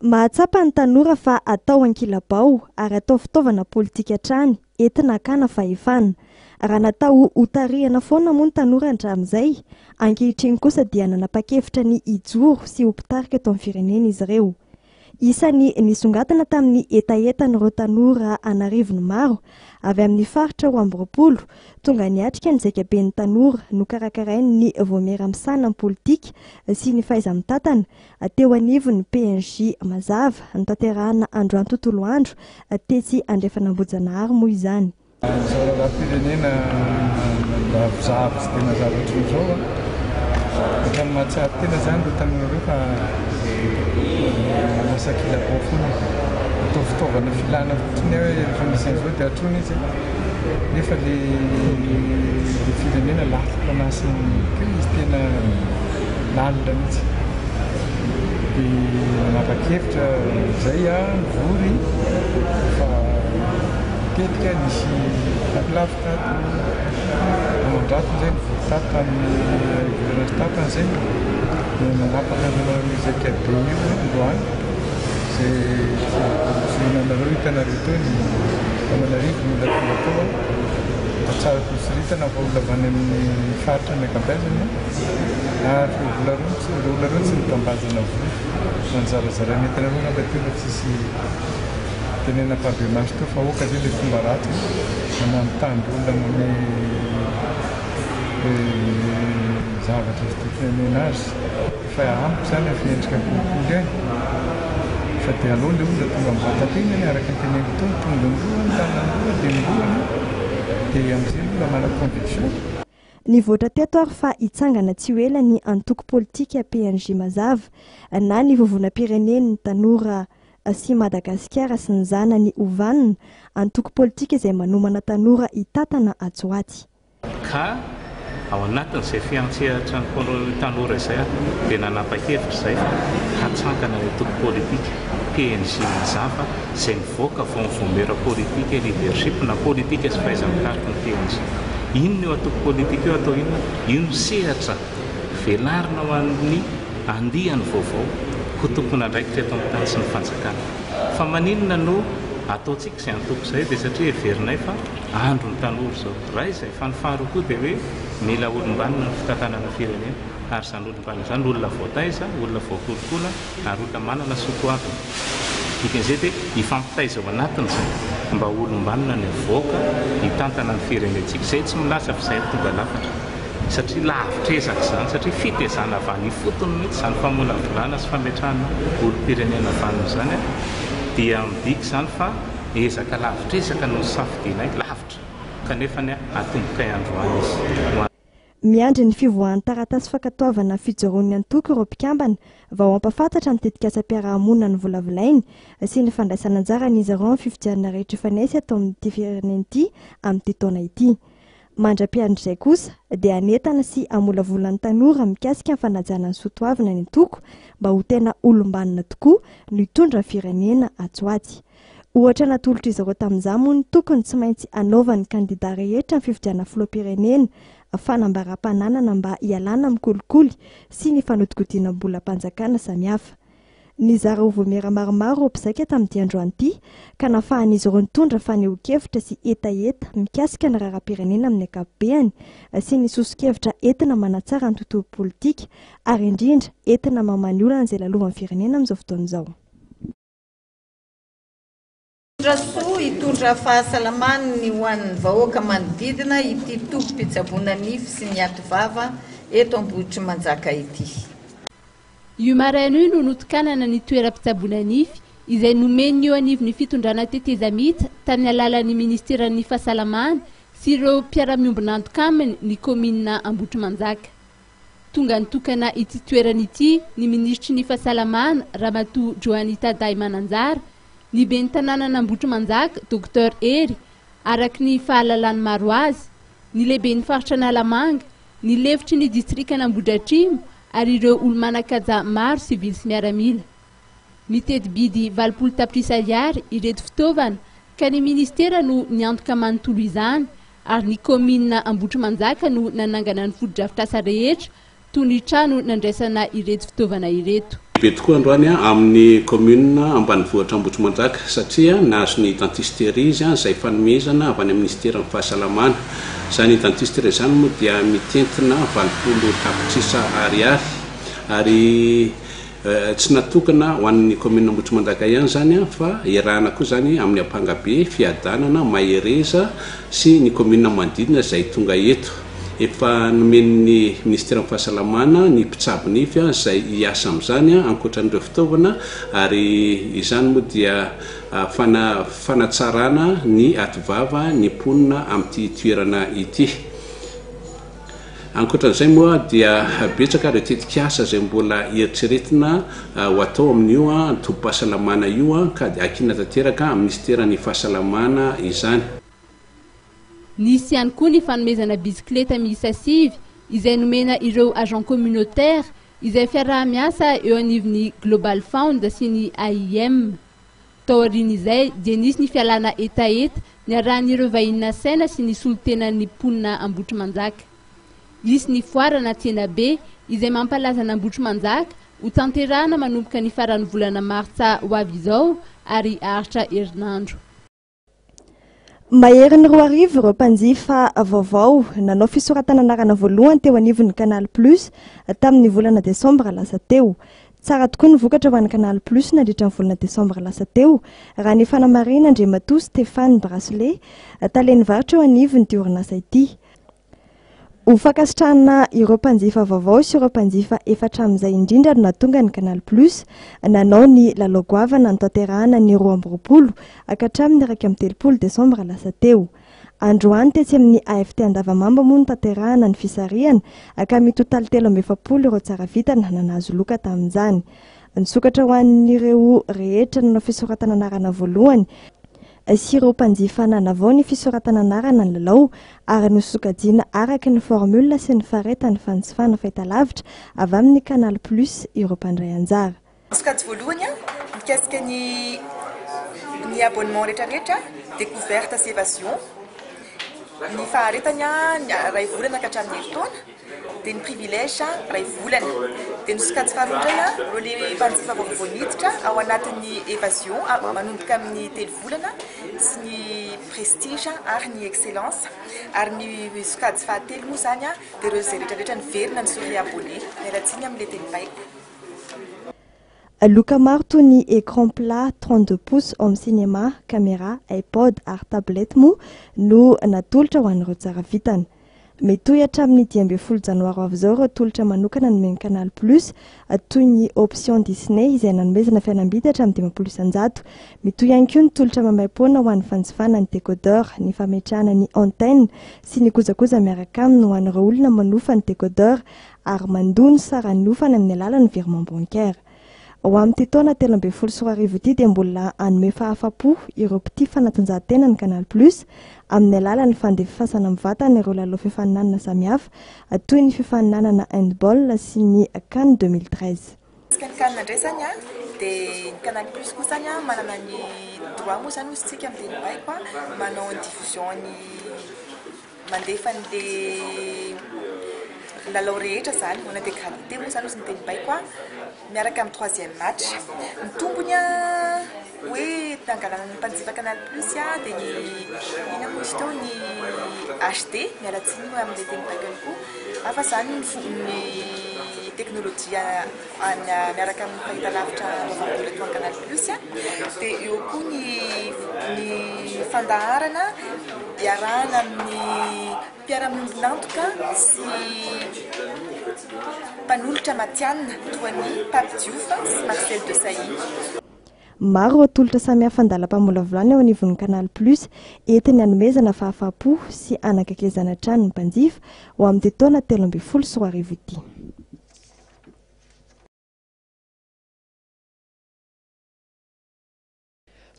Mahatsapa ny tanora fa atao ankilabao ary atao fitaovana politika hatrany entina hakana fahefana. Raha natao hotarihana foana moa ny tanora hatramin'izay, ankehitriny kosa dia nanapa-kevitra ny hijoro sy ho mpitarika eto amin'ny firenena izy ireo. Isany nisongadina tamin'ny etaetan'ireo tanora anarivony maro avy amin'ny faritra ho Amboropolo, tonga niatrika ny zakaben'ny tanora no karakarainy ny voamera-misana amin'ny politika sy ny fahaiza-mitantana teo anivon'ny PNJ mazava ny tanterahana androany tontolo andro tesy andrefanam-bojanahary moa izany. Raha-pirenena zavy sy tena zavatra izao efa mahatsara tena zany ireo tanora fa masakila bao foana atao fitaovana filana fotsiny hoe rehefa misy an'izao dia atrony izy nefa le firenena lafika nasin'ny crise tena lalina mihitsy dia nanapa-kevitra izay mivory fa tetika nisy lafilavitra amandrafiny izay mivory tato tamin'ny gouvernance tapany izay dia nanapaka ny zakabe io androany izay nanareo hitanareo teo ny tamanarivo ny lafiva teo tsara konsiritana fa olavany amin'ny faritra ny akabazana ary olareo tsy nitambazana vory nanjarazara metanareo namba teo fa tsisy tenena pabemasy teo fa oka zay le fomba raty mananontandro olona amin'ny zavatra sy tefirenena azy fa ampy zany ny fiendrika kokoly any fa dia aloha le olona tonga mivatatena ny araka teneny teo tonga nyroany tananroa dia miroany dia amin'izay olona mana conviction. Nivoatra teto ary fa hitsangana tsy ho ela ny antoko politika PNJ mazava na ny vovonam-pirenen'ny tanora sy Madagasikara sy ny zanany hovanina antoko politika izay manomana tanora hitatana atsoaty. Ka ao anatin'izay fiantsehatra ny tanora izay dia nanapa-kevitra izay hatsangana ny antoko politika PNJ mazava izay mivoaka vao ny voamera politika leadership na politika sy fahaiza-mitarika ny PNJ. Inona io antoko politika io atao inona? Io ny sehatra velarina ho an'ny andiany vaovao ho tokony andraikitra eto amin'ny tany sy ny fanjakana. Fa maninona no ataontsika izay antoko izay dia satria heverinay fa andro ny tanora izao. Raha izay fa ny faharoa koa dia hoe mila olombanina ny fitantanana firenena ary izany olombanina izany olona voataiza, olona voakolikola ary olona manana soatoavy. Dikan'izay dia hifampitaiza ao anatin'izay mba olombanina ny voaka hitantana ny firenentsika. Izay tsy milaza fa izay tonga lafatra satria lavitra ezaka izany satria fitezana avy any fotony mihitsy izany famolavolana sy fametrahana olom-pirenena vanona izany dia midika izany fa ezaka lavitra ezaka no safidinay lavitra kanefa ny atombokay androany izy. Miandry ny fivoahan'ny taratasy fankatoavana fijoroan'ny antoko ireo mpikambana vao ampafantatra ny tetikasam-piarahamonina ny volavolainy sy ny fandraisana anjara n'izy ireo amin'ny fifidianana rehetra efa nisy atao amin'ity firenena ity amin'ity taona ity. Mandra-piandrizay kosa dia anetana sy amolavolan'ny tanora mikasika ny fanajana ny soatoavina ny antoko mba ho tena olombanina tokoa no hitondra ny firenena atsoaty. Ohatra natolotra izy ireo tamin'izany moa ny tokony tsy maintsy anaova ny kandida rehetra ny fifidianana filoham-pirenena fanambaram-pananana mba hialana amin'ny kolikoly sy ny fanodikodiana-bolam-panjakana samihafa. Nizara ho voamera maromaro mpizaika tamin'ity androany ity ka nafahan'izy ireo nitondra faneho-kevitra sy etaeta mikasika ny raharaham-pirenena amin'ny ankapobeny sy ny soso-kevitra entina manatsara ny tontolo politika ary indrindra entina mamany olana izay lalovan'ny firenena amin'izao fotoana izao. Soa hitondra fahasalamany ny ho an'ny vahoaka manodidina ity tompom-pitsaboana nify sy ny ato vava eto Ambohitra Manjaka ity. Io maraina io no notokanana ny toeram-pitsaboana nify izay nomeny eo anivon'ny fitondrana tetezamita tamin'ny alalan'ny ministeran'ny fahasalamana sy ireo mpiara-miombonantoka aminy ny komina Ambohitra Manjaka. Tonga nitokana ity toerana ity ny ministry ny fahasalamana Ramatoa Joanita Daimananjara, ny ben'ny tanànana Ambohitra Manjaka Dr Hery, araky ny fahalalany maro azy, ny lehiben'ny faritra Analamanga, ny lefitry ny distrikana Ambohidratrimo ary ireo olo-manakaja maro sy vily sy miaramila. Mitety bidy 20 tapitrisa ariary ireto fitaovana ka ny ministera no niantoka manontolo izany ary ny komina Ambohitra Manjaka no nanangana ny foto-drafitrasa rehetra toy ny trano nandraisana ireto fitaovana ireto. Be tokoa androany amin'ny komina ambanivohitra Ambohitra Manjaka satria nahazo ny dentisterie izy izay fanomezana avy any amin'ny ministeran'ny fahasalamana. Izany dentisterie izany moa dia mitentina 20 tapitrisa ariary ary tsy natokana ho an'ny komina Ambohitra Manjaka ihany zany fa iarahana koa zany amin'ny ampangabe fiadanana Mahereza sy ny komina manodidina izay tonga eto. Efa nomen'ny ministeran'ny fahasalamana ny mpitsabo nify izay hiasa amin'izany ankoatran'ireo fitaovana ary izany moa dia fanatsarana ny atovava ny mponina amin'ity toerana ity. Ankoatran'izay moa dia betsaka ireo tetikasa izay mbola eritreretina ho atao amin'io tobim-pahasalamana io ka dia akina tanteraka amin'ny ministeran'ny fahasalamana izany. Nisy ihany koa ny fanomezana bisikileta miisa 5 izay nomena ireo agent communautaire izay fiaraha-miasa eo anivon'ny Global Fund sy ny AIM. Tao aorian'izay dia nisy ny fialana etaeta niarahan'ireo vahiny saina sy ny solotenan'ny mponina Ambohitra Manjaka. Nisy ny foarana tsena be izay mampalaza ny Ambohitra Manjaka ho tanterahana manomboka ny faran'ny volana martsa ho avy izao ary aritra herinandro. Mahery ny 2 arivo ireo mpanjifa vaovao nanao fisoratana anarana voalohany teo anivon'ny Canal Plus tamin'ny volana Desambra lasa teo. Tsara tokoa ny vokatra ho an'ny Canal Plus nandritra ny volana Desambra lasa teo raha ny fanamarina Andriamatoa Stéphane Bracelet taleny varitra eo anivon'ity orinasa ity. Ho fankasitrahana ireo mpanjifa vaovao sy ireo mpanjifa efatra amin'izay indrindra no nahatonga ny Canal Plus nanao ny lalaogoavana ny tanterahana ny 20 hatramin'ny 30 Desambra lasa teo. Androany tetsy amin'ny AFT Andavamamba moa ny tanterahana ny fisarihana ka mitotaly 37 ireo tsara vitana nanazo loka tamin'izany. Nisokatra ho an'ireo rehetra nanao fisoratana anarana voalohany sy ireo mpanjifa nanavao ny fisoratana anarana ny lalao ary nosokajiana araky ny formule sy ny faretany fanjifana fahitalavitra avy amin'ny Canal Plus ireo mpandray anjara. Sokajy voalohany mikasika ny abonnement rehetrarehetra découverte sy évasion. Ny faharetany ray volana ka hatramin'ny herintaona dia ny privilège ray volana. Dia ny sokajy faharoa indray ireo le mpanjifa vaovao miditra ao anatin'ny évasion manomboka amin'ny 3 volana sy ny prestige ary ny excellence ary ny sokajy fahatelo moa zany dia ireo izay rehetrarehetra niverina ny souris abonné mialatsiny amin'ilay teny baiko. Loka maro toy ny écran plat 32 pouces home cinéma, caméra, iPod ary tablette moa no natolotra ho an'ireo tsara vitana. Metoy hatramin'ny 10 janoary avy izao ireo tolotra manokana nomeny Canal Plus toy ny option Disney izay nanomezana fihenam-bidy hatramin'ny 10 isan-jato. Metoy ihany koa ny tolotra mamaim-poana ho an'ny fanjifana ny décodeur, ny fametrahana ny antenne sy ny kojakoja miaraka aminy ho an'ireo olona manofa ny décodeur ary mandony sarany ofany amin'ny alalan'ny virement bancaire. Ho amin'ity taona 13 ity dia mbola hanome fahafapo ireo mpitia fanatanjahantena ny Canal Plus amin'ny alalan'ny fandefasana amin'ny vatana ireo lalao fifaninanana samihafa toy ny fifaninanana handball sy ny CAN 2013. Ny CAN indray zany dia ny Canal Plus koa zany manana ny droit moa zany misy tsika amin'ny teny baiko manao ny diffusion ny mandefa ny lalao rehetra zany on a des qualités moa zany ny teny baiko miaraka amin'ny 3e match. Ny tombony hoe tangalana ny mpanjifa Canal Plus dia ny ina moa izy tao ny HD mialatsiny amin'ilay teny baiko ihany koa afa zany ny teknôlôjia miaraka amin'ny fahitalavitra vaovao Canal Plus dia eo koa ny fandaharana iarahana amin'ny mpiara-miombonantoka sy mpanolotra matianina toa ny Pape Diouf sy Marcel Desailly. Maro atolotra samihafa andalam-pamolavolana ao anivon'ny Canal Plus entiny hanomezana fahafapo sy hanakakezana trano ny mpanjifa ho amin'ny taona 13 ity.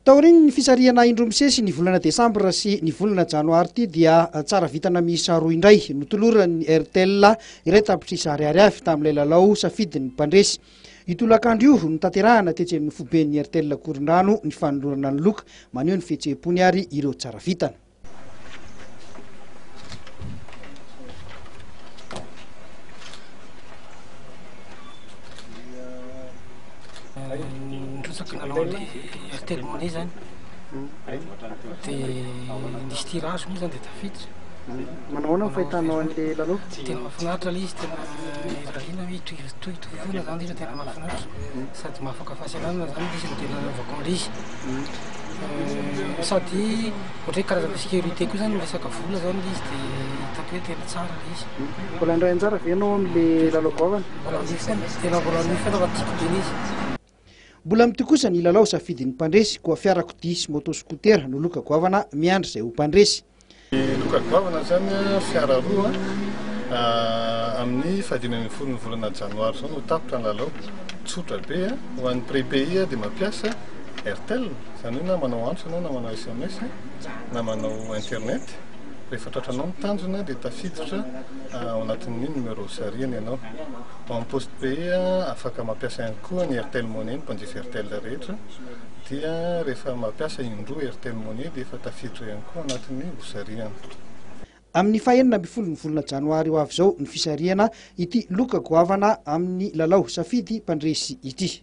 Taoriny ny fisarihana indro misesy ny volana Desambra sy ny volana Janoary ity dia tsara vitana miisa 2 indray notoloran'ny RTL iray tapitrisa ariary tamin'ilay lalao safidin'ny mpandresy. Itolakandro io no tanterahana tetsy amin'ny foben'ny RTL Korondrano ny fanolorana ny loka maneho ny fihetseham-pony ary ireo tsara vitana. RTL monnaie zany dia nisy tirage moa zany dia tafiditra. Manahoana ny fahitanao an'ilay lalao? Tena mahafinaritra ilay izy, tena rahina hoe tohitohitohina zany izy tena mahafinaritra sady mahafaka fahasalamana zany izy no tena anaovako an'izy. Sady ohatry hoe karazana sécurité koa zany miresaka vola zany izy dia hitako hoe tena tsara ilay izy. Mbola indray anjara ve ianao amin'ilay lalao goavana? Tena mbola anify anaova tiako be izy. Mbola amin'ity kosa ny lalao safidin'ny mpandresy koa fiarakodia sy motoskotera no loka goavana miandry izay ho mpandresy. Loka goavana zany fiara roa amin'ny fahadinan'ny folon'ny volana Janoary zao no tapitra ny lalao. Tsotra be ho an'ny pré-pays dia mampiasa RTL, zany hoe na manao antso ianao na manao SMS na manao internet. Rehefa tratranao ny tanjona dia tafiditra ao anatin'ny numéro sariany ianao. Ao amin'ny poste pays afaka mampiasa ihany koa ny RTL monnaie ny mpanjifa RTL rehetra dia rehefa mampiasa indroa RTL monnaie dia efa tafiditra ihany koa anatin'ny hosariana. Amin'ny fahaenina ambin'ny folon'ny volana Janoary ho avy izao ny fisarihana ity loka goavana amin'ny lalao safidy mpandresy ity.